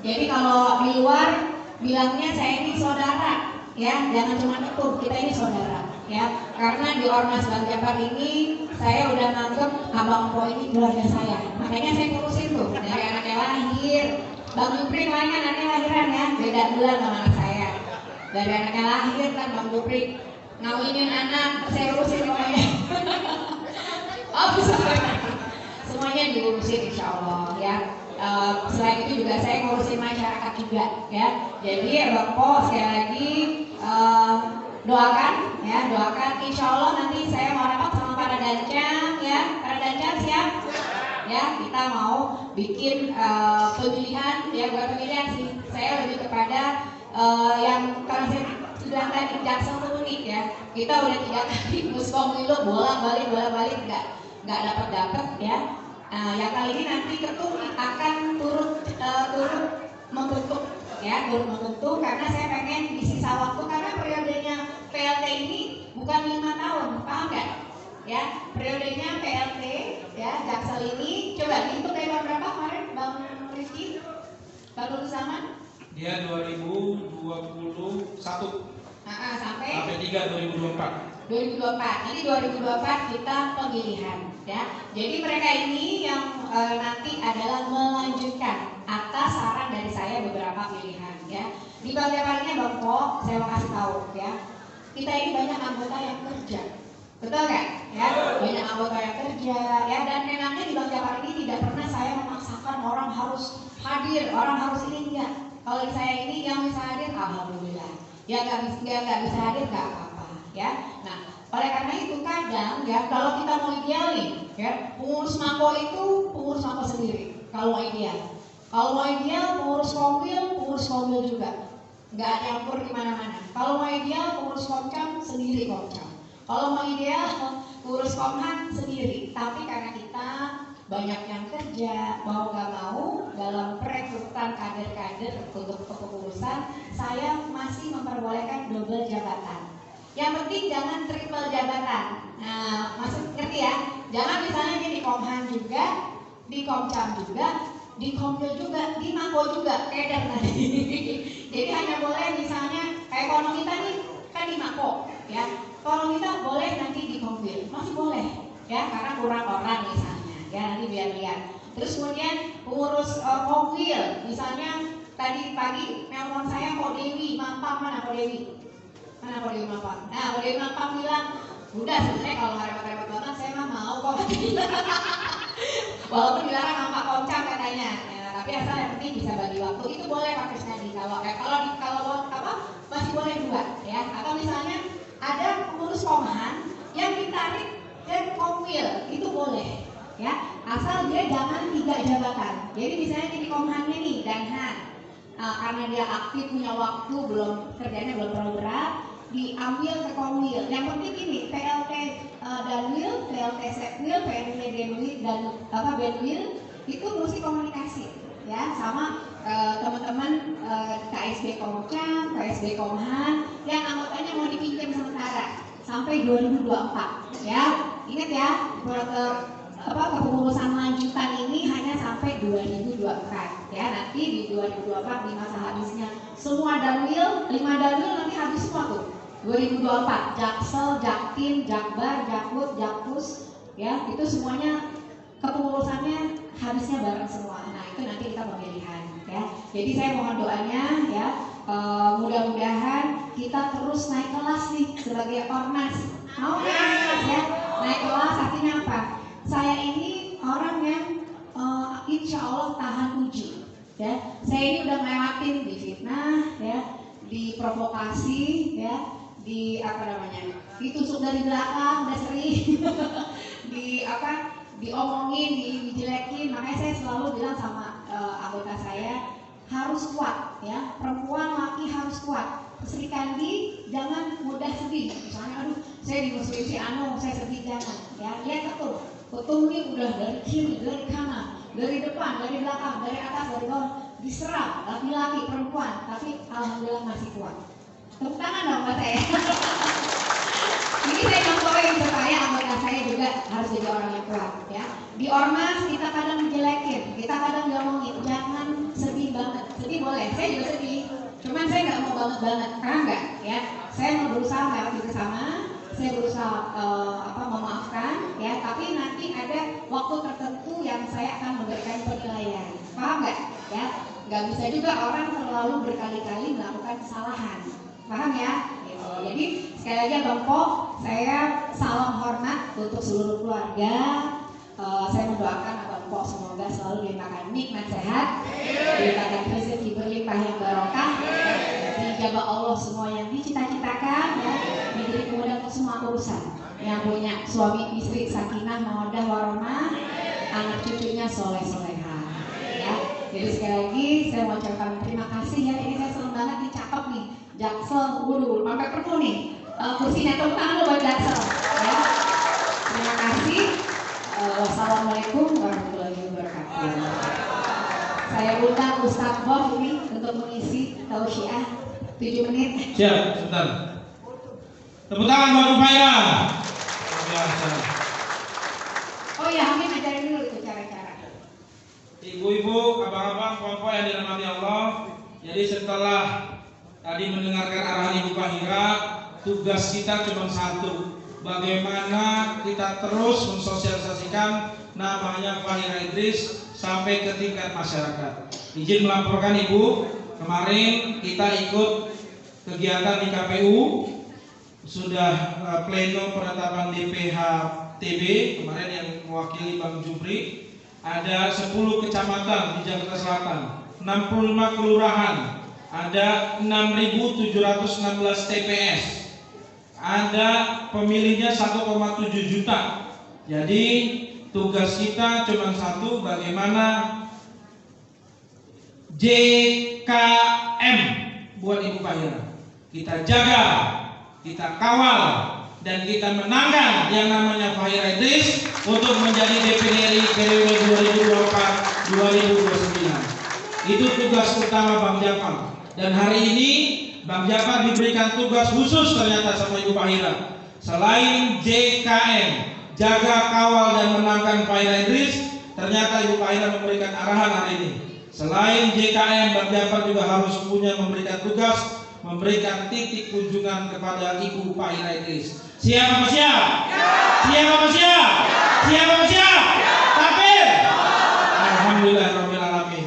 Speaker 2: Jadi kalau di luar bilangnya saya ini saudara, ya, jangan cuma ketum, kita ini saudara, ya. Karena di Ormas Bang Japar ini saya udah nganggep Abang Po ini keluarga saya, makanya saya ngurusin tuh dari anaknya lahir. Bang Jupri kemarin kan anaknya lahiran ya, beda bulan sama anak saya. Dari anaknya lahir kan Bang Jupri ngawinin anak, saya urusin semuanya. Oh, bisa. Semuanya diurusin insya Allah ya. Selain itu juga saya ngurusin masyarakat juga ya. Jadi Bang Po sekali lagi doakan ya, doakan insya Allah nanti saya mau rapat sama para dancang ya. Para dancang siap ya, kita mau bikin pemilihan ya, bukan pemilihan sih, saya lebih kepada yang kalau saya bilang tadi Jaksel itu unik ya. Kita udah 3 kali muskomilu bolak-balik nggak dapat ya. Yang kali ini nanti ketum akan turut membentuk ya, turut membentuk karena saya pengen di sisa waktu, karena periodenya PLT ini bukan 5 tahun, paham nggak? Ya, periodenya PLT ya Jaksel ini coba dihitung dari tahun berapa kemarin Bang Rizky? Bang Nurul Zaman?
Speaker 1: Dia 2021
Speaker 2: sampai
Speaker 1: 3 2024.
Speaker 2: 2024. Nanti 2024 kita pemilihan ya. Jadi mereka ini yang nanti adalah melanjutkan atas saran dari saya beberapa pilihan ya. Di bagian palingnya Bang Po, saya mau kasih tahu ya. Kita ini banyak anggota yang kerja. Betul kan? Ya, banyak anggota yang kerja ya, dan memangnya di Bang Japar ini tidak pernah saya memaksakan orang harus hadir, orang harus ini enggak. Kalau saya ini yang bisa hadir, alhamdulillah. Ya nggak bisa hadir nggak apa-apa ya. Nah, oleh karena itu kadang ya kalau kita mau ideal nih ya, pengurus mako itu pengurus mako sendiri. Kalau mau ideal pengurus komil juga. Nggak nyampur di mana-mana. Kalau mau ideal pengurus komcam sendiri komcam. Kalau mau ideal pengurus komhan sendiri. Tapi karena kita banyak yang kerja, mau gak mau dalam perekrutan kader-kader untuk kepengurusan, saya masih memperbolehkan double jabatan. Yang penting jangan triple jabatan. Nah, maksud ngerti ya? Jangan misalnya di Komhan juga, di Komcam juga, di Komil juga, di Mako juga, keder tadi. Jadi hanya boleh misalnya kayak konon kita nih kan di Mako, ya. Konon kita boleh nanti di Komil, masih boleh, ya, karena kurang orang misalnya. Ya, nanti biar lihat. Terus kemudian pengurus Komil, misalnya tadi pagi nelpon saya Kok Dewi Mampang, mana Kok Dewi? Mana Kok Dewi Mampang? Nah, Kok Dewi Mampang bilang, udah sebenarnya kalau repot-repot banget saya mah mau kok. Walaupun dilarang sama Pak Komcam katanya, ya, tapi asal yang penting bisa bagi waktu, itu boleh Pak Krisnadi. Kalau masih boleh 2 ya. Atau misalnya ada pengurus Komhan yang ditarik ke Komil, itu boleh. Ya, asal dia jangan 3 jabatan. Jadi misalnya di Komhannya nih Danhan, karena dia aktif punya waktu, kerjanya belum terlalu berat, diambil ke Komil. Yang penting ini PLT Danwil, PLT Sepwil, PLT Denwil dan Benwil itu mesti komunikasi ya sama teman-teman KSB Komcam, KSB Komhan yang anggotanya mau dipinjam sementara sampai 2024 ya. Ingat ya, kepengurusan lanjutan ini hanya sampai 2024 ya. Nanti di 2024 di masa habisnya semua dalwil, 5 dalwil nanti habis semua tuh 2024, Jaksel, Jaktim, Jakbar, Jakut, Jakpus ya, itu semuanya kepengurusannya habisnya bareng semua. Nah, itu nanti kita pemilihan ya. Jadi saya mohon doanya ya, mudah-mudahan kita terus naik kelas nih sebagai ormas. Mau naik kelas ya? Naik kelas artinya apa? Saya ini orang yang insya Allah tahan uji ya. Saya ini udah ngelewatin di fitnah ya, di provokasi ya, di ditusuk dari belakang udah sering diomongin, dijelekin. Makanya saya selalu bilang sama anggota saya harus kuat ya, perempuan laki harus kuat. Sri Kandi jangan mudah sedih. Misalnya aduh saya dimusuhin si Anu, saya sedih, jangan ya. Lihat ketum ini udah dari kiri, dari kanan, dari depan, dari belakang, dari atas, dari bawah, diserang laki-laki, perempuan, tapi alhamdulillah masih kuat. Tepuk tangan dong buat saya. Ini saya contohin supaya anggota saya juga harus jadi orang yang kuat ya. Di ormas kita kadang menjelekin, kita kadang ngomongin, jangan sedih banget. Sedih boleh, saya juga sedih. Cuman saya nggak mau banget, paham nggak? Ya, saya mau berusaha melewati bersama, saya berusaha memaafkan, ya. Tapi nanti ada waktu tertentu yang saya akan memberikan penilaian, paham nggak? Ya, nggak bisa juga orang selalu berkali-kali melakukan kesalahan, paham ya? Gitu. Jadi sekali lagi Bang Po, saya salam hormat untuk seluruh keluarga. Saya mendoakan Abang Po semoga selalu dilimpahkan nikmat sehat, dilimpahkan rezeki berlimpah yang barokah, dijabah Allah semua yang dicita-citakan, ya, diberi kemudahan untuk semua urusan. Yang punya suami istri sakinah mawaddah warahmah, anak cucunya soleh-soleha, ya. Jadi sekali lagi saya mau ucapkan terima kasih ya. Ini saya senang banget dicakap nih, Jaksel, sampai perlu nih kursinya, tepuk tangan buat Jaksel, ya. Terima kasih. Wassalamualaikum warahmatullahi wabarakatuh. Saya undang Ustaz Bob ini untuk mengisi tausiah 7 menit.
Speaker 1: Siap, sebentar. Tepuk tangan buat Bupaira. Biasa.
Speaker 2: Oh ya, Amin ajarin dulu itu cara-cara.
Speaker 1: Ibu-ibu, abang-abang, puan-puan yang dirahmati Allah. Jadi setelah tadi mendengarkan arahan Ibu Fahira, tugas kita cuma satu. Bagaimana kita terus mensosialisasikan namanya Fahira Idris sampai ke tingkat masyarakat. Izin melaporkan Ibu, kemarin kita ikut kegiatan di KPU, sudah pleno penetapan DPH TB kemarin yang mewakili Bang Jupri. Ada 10 kecamatan di Jakarta Selatan, 65 kelurahan, ada 6.716 TPS. Ada pemilihnya 1,7 juta. Jadi tugas kita cuma satu, bagaimana JKM buat Ibu Fahira. Kita jaga, kita kawal, dan kita menangkan yang namanya Fahira Idris untuk menjadi DPD RI periode 2024-2029. Itu tugas utama Bang Jafar. Dan hari ini Bang Jafar diberikan tugas khusus ternyata sama Ibu Fahira. Selain JKM, jaga, kawal, dan menangkan Fahira Idris, ternyata Ibu Fahira memberikan arahan hari ini. Selain JKM, Bang Jafar juga harus memberikan tugas, memberikan titik kunjungan kepada Ibu Fahira Idris. Siap apa siap? Siap apa siap? Siap apa siap? Takbir! Alhamdulillahirrahmanirrahim.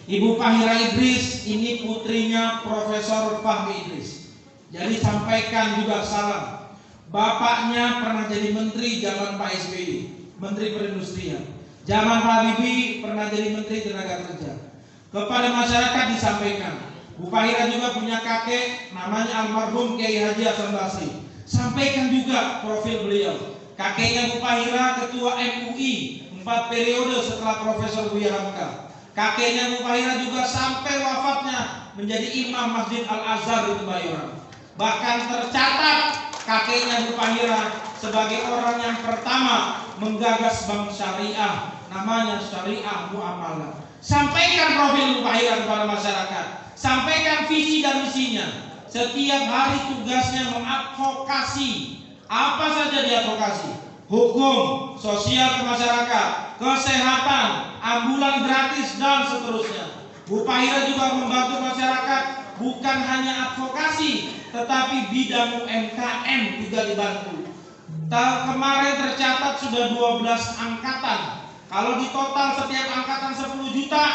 Speaker 1: Ibu Fahira Idris ini putrinya Profesor Fahmi Idris. Jadi sampaikan juga salam. Bapaknya pernah jadi menteri zaman Pak SBY, Menteri Perindustrian. Zaman Pak Habibie pernah jadi Menteri Tenaga Kerja. Kepada masyarakat disampaikan, Bu Fahira juga punya kakek namanya almarhum Kiai Haji Hasan Basri. Sampaikan juga profil beliau. Kakeknya Bu Fahira ketua MUI 4 periode setelah Profesor Buya Hamka. Kakeknya Bu Fahira juga sampai wafatnya menjadi imam Masjid Al-Azhar di Kebayoran. Bahkan tercatat kakeknya Bu Fahira sebagai orang yang pertama menggagas bank syariah, namanya Syariah Muamalah. Sampaikan profil Bu Fahira kepada masyarakat. Sampaikan visi dan misinya. Setiap hari tugasnya mengadvokasi. Apa saja diadvokasi? Hukum, sosial ke masyarakat, kesehatan, ambulan gratis, dan seterusnya. Bu Fahira juga membantu masyarakat bukan hanya advokasi, tetapi bidang UMKM juga dibantu. Kemarin tercatat sudah 12 angkatan. Kalau di total setiap angkatan 10 juta,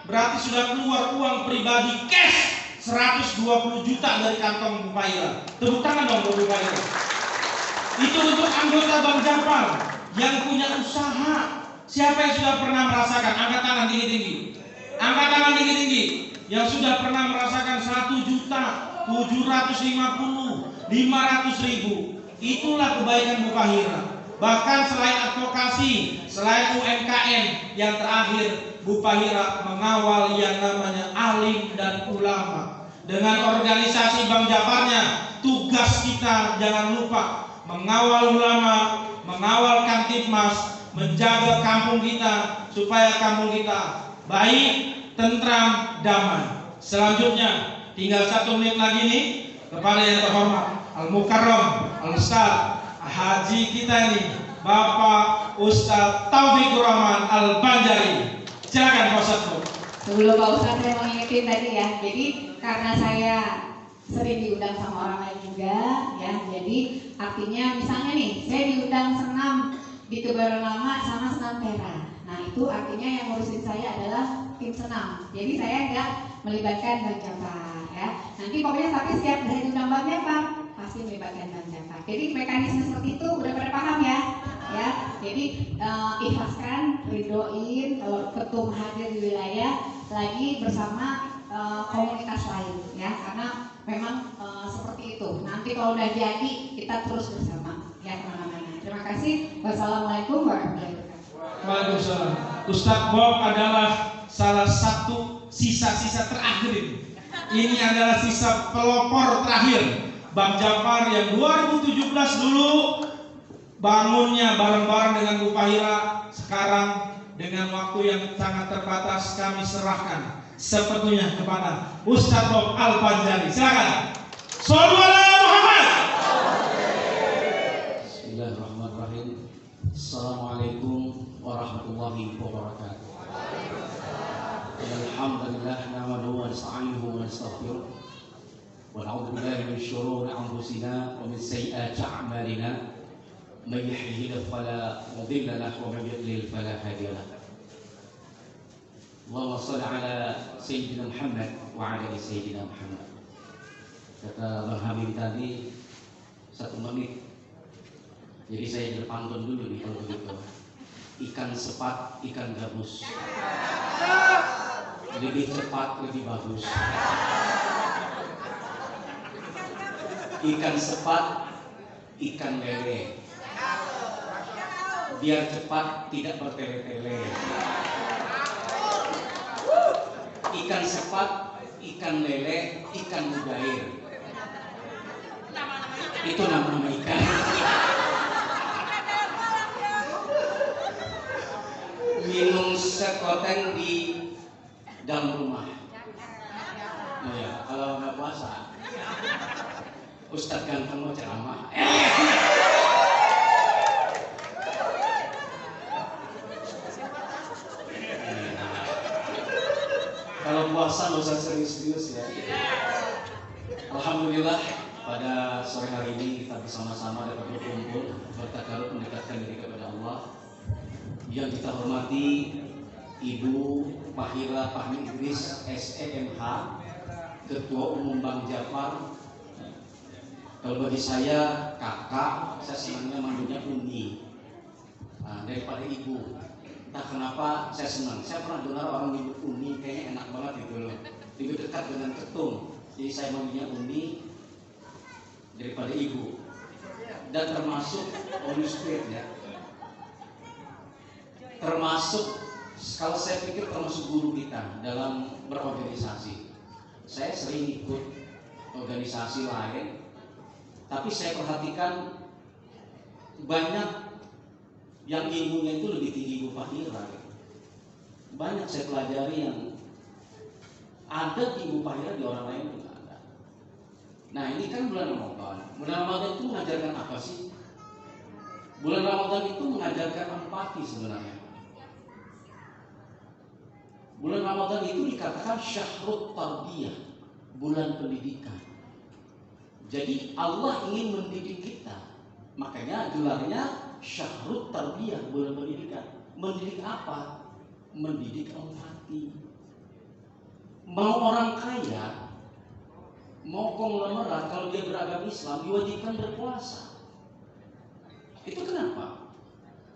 Speaker 1: berarti sudah keluar uang pribadi cash 120 juta dari kantong Bu Fahira. Tepuk tangan dong Bu Fahira. Itu untuk anggota Bang Jafar yang punya usaha. Siapa yang sudah pernah merasakan? Angkat tangan tinggi-tinggi. Angkat tangan tinggi-tinggi. Yang sudah pernah merasakan 1.750.000, 500.000. Itulah kebaikan Bu Fahira. Bahkan selain advokasi, selain UMKM, yang terakhir Bu Fahira mengawal yang namanya alim dan ulama. Dengan organisasi Bang Jafarnya, tugas kita jangan lupa mengawal ulama, mengawal Kamtibmas, menjaga kampung kita supaya kampung kita baik, tentram, damai. Selanjutnya tinggal 1 menit lagi nih kepada yang terhormat Al-Mukarram, Al-Ustaz Haji kita ini, Bapak Ustaz Taufikur Rahman Al-Banjari. Silakan Pak Ustaz.
Speaker 2: Sebelum Pak Ustadz saya mengingetin tadi ya, jadi karena saya sering diundang sama orang lain juga ya, jadi artinya misalnya nih saya diundang senam di Kebayoran Lama sama senam Tera. Nah itu artinya yang ngurusin saya adalah tim senam. Jadi saya nggak melibatkan Bang Jafar ya. Nanti pokoknya tapi setiap saya diundang Bang Jafar pasti melibatkan Bang Jafar. Jadi mekanisme seperti itu udah pada paham ya? Ya, jadi ikhlaskan, ridoin kalau ketum hadir di wilayah lagi bersama komunitas lain ya, karena memang seperti itu. Nanti kalau udah jadi kita terus bersama ya kemana-mana. Terima kasih. Wassalamualaikum warahmatullahi wabarakatuh.
Speaker 1: Waalaikumsalam. Ustadz Bob adalah salah satu sisa-sisa terakhir ini. Ini adalah sisa pelopor terakhir Bang Jafar yang 2017 dulu bangunnya bareng-bareng dengan Bu Fahira. Sekarang dengan waktu yang sangat terbatas kami serahkan sepenuhnya kepada Ustadz Bob Al-Panjari. Silakan. Shallallahu alaihi Muhammad.
Speaker 3: Bismillahirrahmanirrahim. Assalamualaikum warahmatullahi wabarakatuh. Alhamdulillah nahmaduhu wa nasta'inuhu wa nastaghfiruh wa na'udzu billahi min syururi anfusina wa min sayyiati a'malina. من يهده فلا مضل له ومن يضلل فلا هادي له. اللهم صل على سيدنا محمد وعلى ال سيدنا محمد. Kata Bang Habib tadi 1 menit. Jadi saya berpantun dulu nih kalau begitu. Ikan sepat, ikan gabus. Lebih cepat, lebih bagus. Ikan sepat, ikan lele. Biar cepat, tidak bertele-tele. Ikan sepat, ikan lele, ikan mujair. Itu nama-nama ikan. Minum sekoteng di dalam rumah. Nah ya, kalau nggak puasa, Ustadz ganteng mau ceramah. Kalau puasa nggak usah serius-serius ya. Alhamdulillah pada sore hari ini kita bersama-sama dapat berkumpul bertakarub mendekatkan diri kepada Allah. Yang kita hormati Ibu Fahira Fahmi Idris SEMH, Ketua Umum Bang Jafar. Kalau bagi saya kakak, saya senangnya manggilnya Umi daripada ibu. Entah kenapa saya senang. Saya pernah dengar orang nyebut Umi kayaknya enak banget gitu loh. Lebih dekat dengan ketum. Jadi saya manggilnya Umi daripada ibu. Dan termasuk Holy Spirit ya. Termasuk kalau saya pikir termasuk guru kita dalam berorganisasi. Saya sering ikut organisasi lain, tapi saya perhatikan banyak yang ilmunya itu lebih tinggi Bu Fahira. Banyak saya pelajari yang ada di Bu Fahira di orang lain juga ada. Nah ini kan bulan Ramadan. Bulan Ramadan itu mengajarkan apa sih? Bulan Ramadan itu mengajarkan empati sebenarnya. Bulan Ramadan itu dikatakan syahrut tarbiyah, bulan pendidikan. Jadi Allah ingin mendidik kita. Makanya gelarnya syahrut tarbiyah, bulan pendidikan. Mendidik apa? Mendidik empati. Mau orang kaya, mau konglomerat, kalau dia beragama Islam diwajibkan berpuasa. Itu kenapa?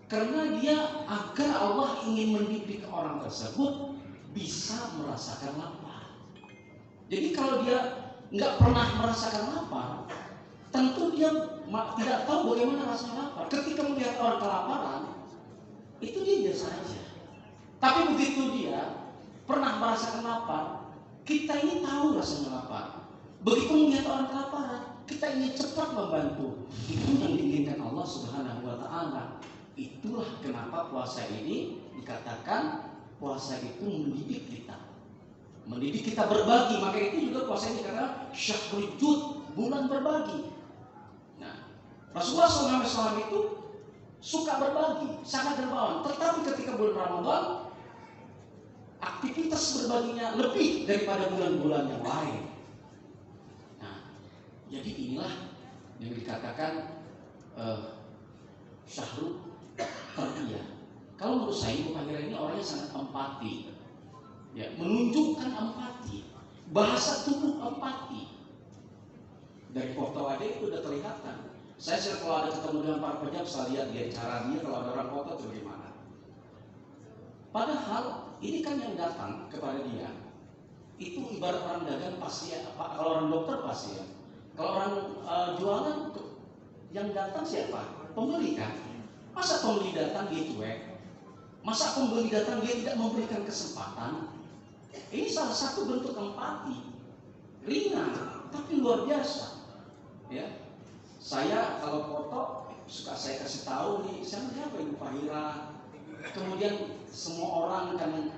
Speaker 3: Karena dia agar Allah ingin mendidik orang tersebut bisa merasakan lapar. Jadi kalau dia nggak pernah merasakan lapar, tentu dia tidak tahu bagaimana rasanya lapar. Ketika melihat orang kelaparan, itu dia biasa aja. Tapi begitu dia pernah merasakan lapar, kita ini tahu rasanya lapar. Begitu melihat orang kelaparan, kita ingin cepat membantu. Itu yang diinginkan Allah Subhanahu wa Ta'ala. Itulah kenapa puasa ini dikatakan puasa itu mendidik kita. Mendidik kita berbagi. Maka itu juga puasa ini dikatakan syahrul jud, bulan berbagi. Nah, Rasulullah SAW itu suka berbagi, sangat dermawan. Tetapi ketika bulan Ramadan, aktivitas berbaginya lebih daripada bulan-bulan yang lain. Nah, jadi inilah yang dikatakan syahrul tarbiyah. Kalau menurut saya Ibu Fahira ini orangnya sangat empati, ya, menunjukkan empati, bahasa tubuh empati. Dari foto aja itu udah kelihatan. Saya sering kalau ada ketemu dengan para pejabat, saya lihat dia cara dia kalau ada orang foto itu gimana. Padahal ini kan yang datang kepada dia itu ibarat orang dagang pasti ya, kalau orang dokter pasti ya. Kalau orang jualan yang datang siapa? Pembeli kan. Masa pembeli datang dia cuek? Masa pembeli datang dia tidak memberikan kesempatan? Ini salah satu bentuk empati. Ringan tapi luar biasa. Ya. Saya kalau foto suka saya kasih tahu nih, siapa Ibu Fahira. Kemudian semua orang kan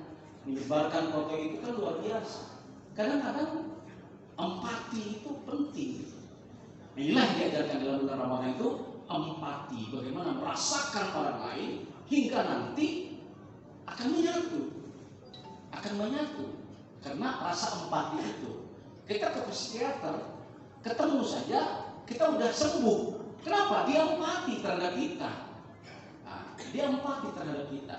Speaker 3: menyebarkan foto itu kan luar biasa. Kadang-kadang empati itu penting. Inilah yang diajarkan dalam bulan Ramadan itu, empati, bagaimana merasakan orang lain hingga nanti akan menyatu. Karena rasa empati itu, kita ke psikiater, ketemu saja kita udah sembuh. Kenapa? Dia empati terhadap kita. Dia empati terhadap kita.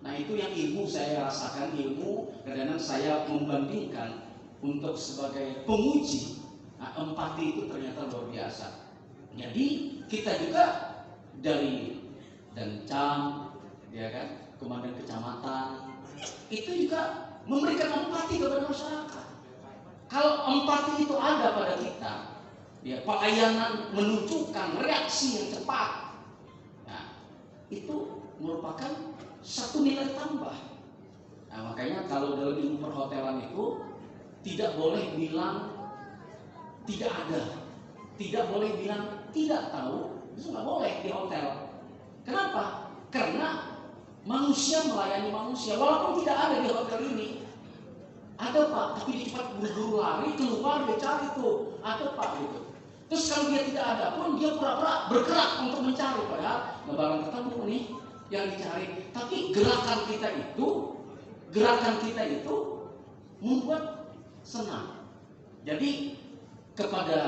Speaker 3: Nah, itu yang ilmu saya rasakan, ilmu kadang-kadang saya membandingkan untuk sebagai penguji. Nah, empati itu ternyata luar biasa. Jadi kita juga dari Dancam, ya kan, komandan kecamatan, itu juga memberikan empati kepada masyarakat. Kalau empati itu ada pada kita, ya, pelayanan menunjukkan reaksi yang cepat. Nah, itu merupakan satu nilai tambah. Nah, makanya kalau dalam ilmu perhotelan itu tidak boleh bilang tidak ada, tidak boleh bilang tidak tahu, itu nggak boleh di hotel. Kenapa? Karena manusia melayani manusia, walaupun tidak ada di hotel ini. Ada Pak, tapi dia cepat buru-buru lari keluar, dia cari tuh, ada Pak gitu. Terus kalau dia tidak ada pun dia pura-pura bergerak untuk mencari, padahal nggak bakal ketemu nih yang dicari. Tapi gerakan kita itu membuat senang. Jadi kepada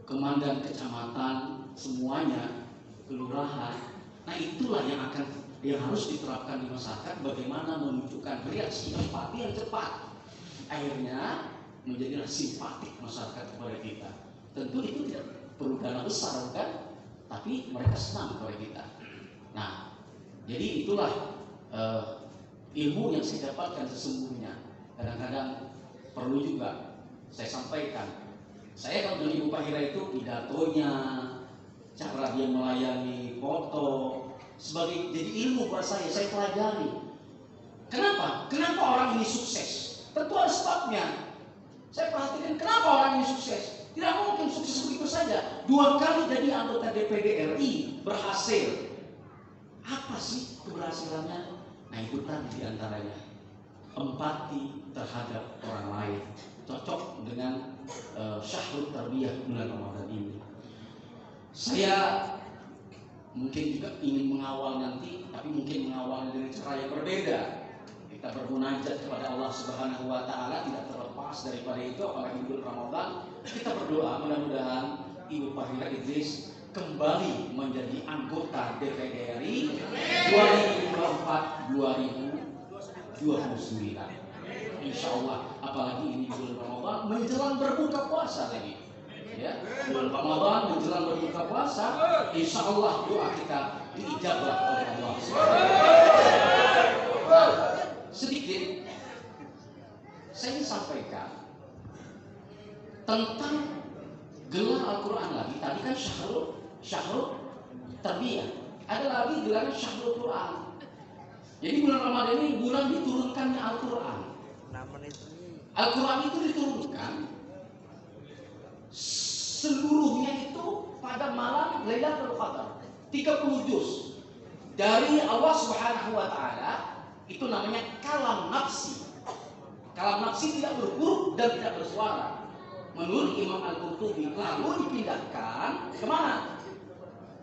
Speaker 3: komandan kecamatan semuanya, kelurahan, nah itulah yang harus diterapkan di masyarakat, bagaimana menunjukkan reaksi empati yang cepat, akhirnya menjadilah simpatik masyarakat kepada kita. Tentu itu tidak perlu dana besar kan, tapi mereka senang kepada kita. Nah, jadi itulah ilmu yang saya dapatkan sesungguhnya. Kadang-kadang perlu juga saya sampaikan. Saya kalau dengan Ibu Fahira itu pidatonya, cara dia melayani, foto, sebagai jadi ilmu buat saya pelajari. Kenapa? Kenapa orang ini sukses? Tentu ada sebabnya. Saya perhatikan kenapa orang ini sukses. Tidak mungkin sukses begitu saja. 2 kali jadi anggota DPD RI berhasil. Apa sih keberhasilannya? Nah, itu tadi diantaranya empati terhadap orang lain. Cocok dengan syahrul tarbiyah bulan Ramadan ini. Saya mungkin juga ingin mengawal nanti, tapi mungkin mengawal dengan cara yang berbeda. Kita bermunajat kepada Allah Subhanahu wa Ta'ala, tidak terlepas daripada itu, apalagi bulan Ramadan. Kita berdoa mudah-mudahan Ibu Fahira Idris kembali menjadi anggota DPD RI 2024-2029. Insya Allah, apalagi ini bulan Ramadan menjelang berbuka puasa lagi. Ya, bulan Ramadan menjelang berbuka puasa, insya Allah doa kita diijabah oleh Allah. Nah, sedikit saya ingin sampaikan tentang gelar Al-Quran lagi. Tadi kan syahrul tarbiyah, ada lagi gelar syahrul Quran. Jadi bulan Ramadan ini bulan diturunkannya Al-Quran. Al-Quran itu diturunkan seluruhnya itu pada malam Lailatul Qadar, 30 juz dari Allah Subhanahu wa Ta'ala. Itu namanya kalam nafsi. Kalam nafsi tidak berhuruf dan tidak bersuara. Menurut Imam Al-Qurtubi, lalu dipindahkan kemana?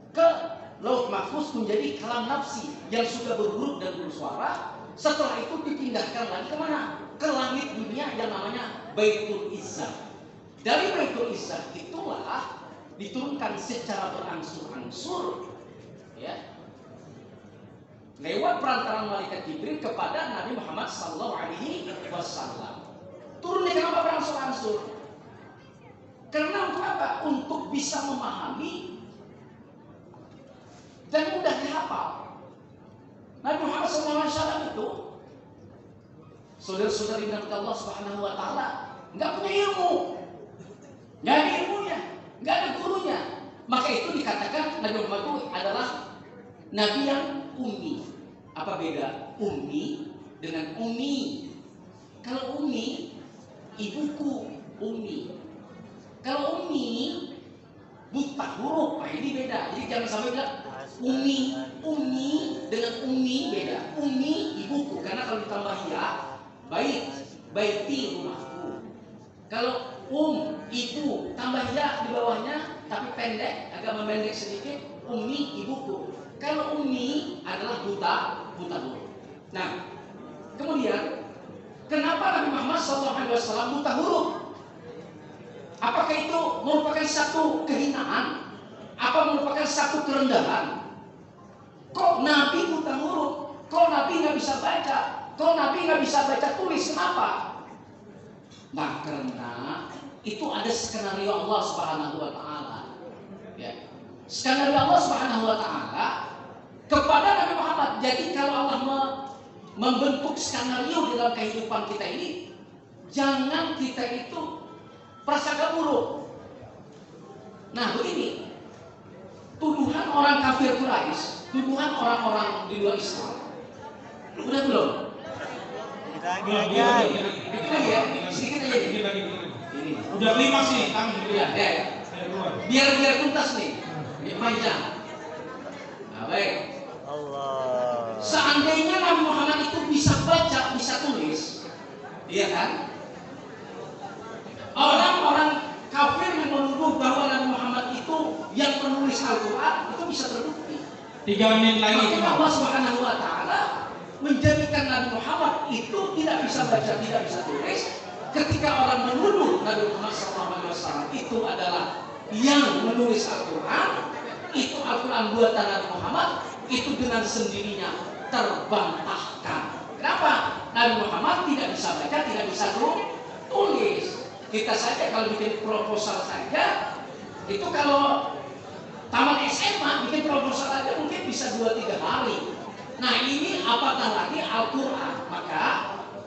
Speaker 3: Ke Lauh Mahfuz menjadi kalam nafsi yang sudah berhuruf dan bersuara. Setelah itu dipindahkan lagi kemana? Ke langit dunia yang namanya Baitul Izzah. Dari Baitul Izzah itulah diturunkan secara berangsur-angsur, ya, lewat perantaraan malaikat Jibril kepada Nabi Muhammad SAW. Turunnya kenapa berangsur-angsur? Karena untuk apa? Untuk bisa memahami dan mudah dihafal. Nabi Muhammad SAW itu, saudara-saudari dari Allah Subhanahu Wa Taala, nggak punya ilmu, nggak ada ilmunya, nggak ada gurunya. Maka itu dikatakan Nabi Muhammad itu adalah Nabi yang ummi. Apa beda ummi dengan umi? Kalau ummi, ibuku ummi. Kalau ummi, buta huruf. Nah, ini beda. Jadi jangan sampai bilang ummi dengan ummi beda. Ummi ibuku, karena kalau ditambah ya, baiti rumahku. Kalau ibu tambah ya di bawahnya tapi pendek, agak memendek sedikit, ummi ibuku. Kalau ummi adalah buta huruf. Nah, kemudian kenapa Nabi Muhammad SAW buta huruf? Apakah itu merupakan satu kehinaan? Apa merupakan satu kerendahan? Kok Nabi buta huruf? Kok Nabi nggak bisa baca? Kok Nabi nggak bisa baca tulis? Kenapa? Nah, karena itu ada skenario Allah Subhanahu Wa Taala. Ya. Skenario Allah Subhanahu Wa Taala kepada Nabi Muhammad. Jadi kalau Allah membentuk skenario di dalam kehidupan kita ini, jangan kita itu prasangka buruk. Nah, begini, tuduhan orang kafir Quraisy, tuduhan orang-orang di luar Islam, udah belum?
Speaker 1: Lagi.
Speaker 3: Sedikit aja. Ini.
Speaker 1: Udah 5 sih, kami.
Speaker 3: Ya, biar tuntas nih. Panjang. Nah, baik.
Speaker 4: Allah.
Speaker 3: Seandainya Nabi Muhammad itu bisa baca, bisa tulis, iya kan? Orang-orang kafir yang menuduh bahwa Nabi Muhammad itu yang menulis Al-Quran itu bisa terbukti.
Speaker 1: 3 menit lagi.
Speaker 3: Maka Allah Subhanahu Wa Taala menjadikan Nabi Muhammad itu tidak bisa baca, tidak bisa tulis. Ketika orang menuduh Nabi Muhammad SAW itu adalah yang menulis Al-Quran, itu Al-Quran buatan Nabi Muhammad, itu dengan sendirinya terbantahkan. Kenapa? Nabi Muhammad tidak bisa baca, tidak bisa tulis. Kita saja kalau bikin proposal saja, itu kalau taman SMA bikin proposal saja mungkin bisa 2-3 hari. Nah, ini apatah lagi Al-Quran. Maka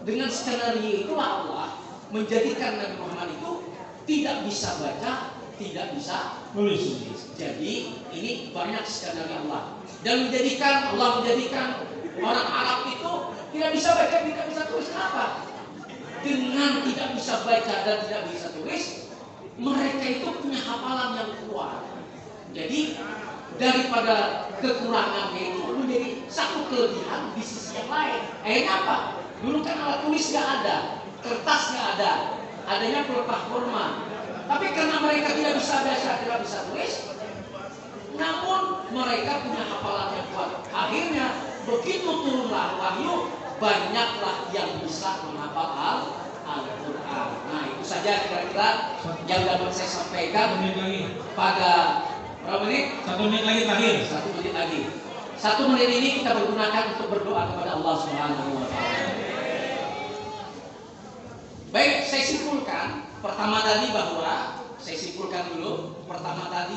Speaker 3: dengan skenario itulah Allah menjadikan Nabi Muhammad itu tidak bisa baca, tidak bisa
Speaker 1: Tulis.
Speaker 3: Jadi ini banyak skenario Allah. Dan Allah menjadikan orang Arab itu tidak bisa baca, tidak bisa tulis. Kenapa? Dengan tidak bisa baca dan tidak bisa tulis, mereka itu punya hafalan yang kuat. Jadi daripada kekurangannya itu menjadi satu kelebihan di sisi yang lain. Akhirnya apa? Dulu kan alat tulis nggak ada, kertas nggak ada, adanya pelepah kurma. Tapi karena mereka tidak bisa baca, tidak bisa tulis, namun mereka punya hafalan yang kuat. Akhirnya begitu turunlah wahyu, banyaklah yang bisa menghafal Al-Quran. Nah, itu saja kira-kira yang dapat saya sampaikan
Speaker 1: 1 menit lagi.
Speaker 3: pada berapa menit?
Speaker 1: 1 menit lagi terakhir.
Speaker 3: 1 menit lagi. 1 menit ini kita pergunakan untuk berdoa kepada Allah Subhanahu Wa Taala. Baik, saya simpulkan. Pertama tadi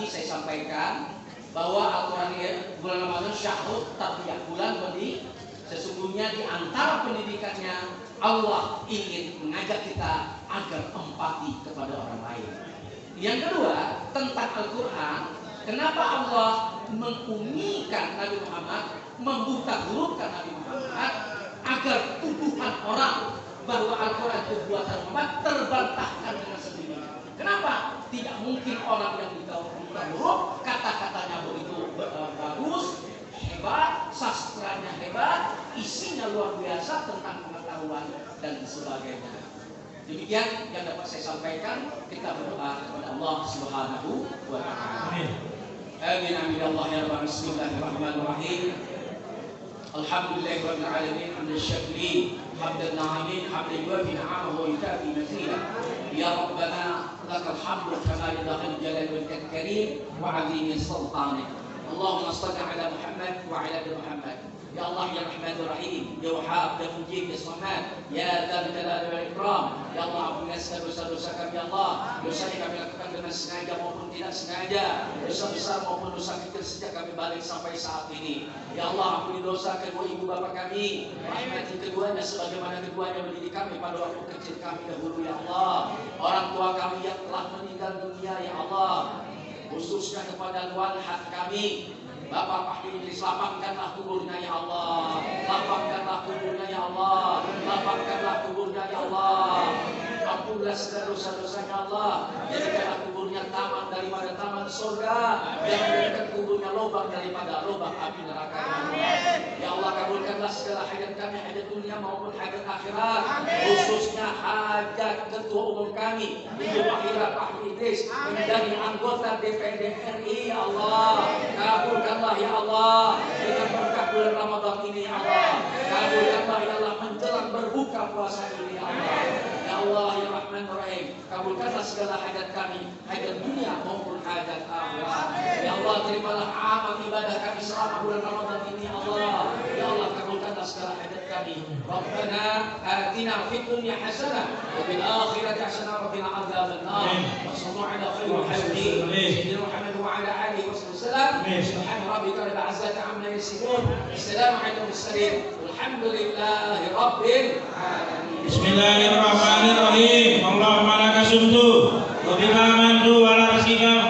Speaker 3: saya sampaikan bahwa Al-Quran bulan Ramadan syahrut tarbiyah, bulan bagi sesungguhnya di antara pendidikannya Allah ingin mengajak kita agar empati kepada orang lain. Yang kedua, tentang Al-Quran, kenapa Allah mengumikan Nabi Muhammad, membuta hurufkan Nabi Muhammad, agar tuduhan orang bahwa Al-Quran itu buatan Muhammad terbantahkan dengan sendirinya. Kenapa? Tidak mungkin orang yang buta huruf kata-katanya begitu bagus, hebat, sastranya hebat, isinya luar biasa tentang pengetahuan dan sebagainya. Demikian yang dapat saya sampaikan. Kita berdoa kepada Allah Subhanahu Wa Taala. Amin. Amin. Amin. Allah ya Rabbal. Bismillahirrahmanirrahim. Alhamdulillahi rabbil alamin hamdan syakirin hamdan na'imin hamdan yuwafi ni'amahu wa yukafi mazidah. Ya Rabbana lakal hamdu kama yadkhul jalal wal karim wa 'azimi sultanik. Allahumma shalli ala Muhammad wa ala ali Muhammad. Ya Allah ya Rahmanur Rahim, ya Wahhab, ya Mujib, ya Samad, ya Dzal Jalali wal Ikram. Ya Allah ampuni segala dosa-dosa kami ya Allah. Dosa yang kami lakukan dengan sengaja maupun tidak sengaja, dosa besar maupun dosa kecil sejak kami balik sampai saat ini. Ya Allah ampuni dosa kedua ibu bapa kami, rahmati keduanya sebagaimana keduanya mendidik kami pada waktu kecil kami dahulu ya Allah. Orang tua kami yang telah meninggal dunia ya Allah, khususnya kepada luanhat kami Bapak Fahri Idris, lapangkanlah kuburnya ya Allah, lapangkanlah kuburnya ya Allah, lapangkanlah kuburnya ya Allah. Ampunilah segala dosa-dosanya Allah. Jadikanlah kuburnya taman daripada taman surga, dan jadikan kuburnya lubang daripada lubang api neraka ya Allah. Ya Allah kabulkanlah segala hajat kami, hajat dunia maupun hajat akhirat, khususnya hajat ketua umum kami Ibu Mahira Fahri Idris menjadi anggota DPD RI ya Allah. Kabulkanlah ya Allah dengan berkah bulan Ramadan ini ya Allah. Kabulkanlah ya Allah menjelang berbuka puasa ini ya Allah. Ya Allah ya Rahman Rahim, kabulkanlah segala hajat kami, hajat dunia maupun hajat akhirat. Ya Allah terimalah amal ibadah kami selama bulan Ramadan ini ya Allah. Ya Allah kabulkanlah segala hajat kami. Rabbana atina fid dunya hasanah wa fil akhirati hasanah wa qina adzabannar. Wa sallallahu ala khairil khalqi sayyidina Muhammad wa ala alihi wasallam. Subhana rabbika rabbil izzati amma yasifun. Assalamu alaikum warahmatullahi walhamdulillahi rabbil alamin.
Speaker 1: Bismillahirrahmanirrahim. Allahumma laka sumtu wa bika amantu wa la rasulika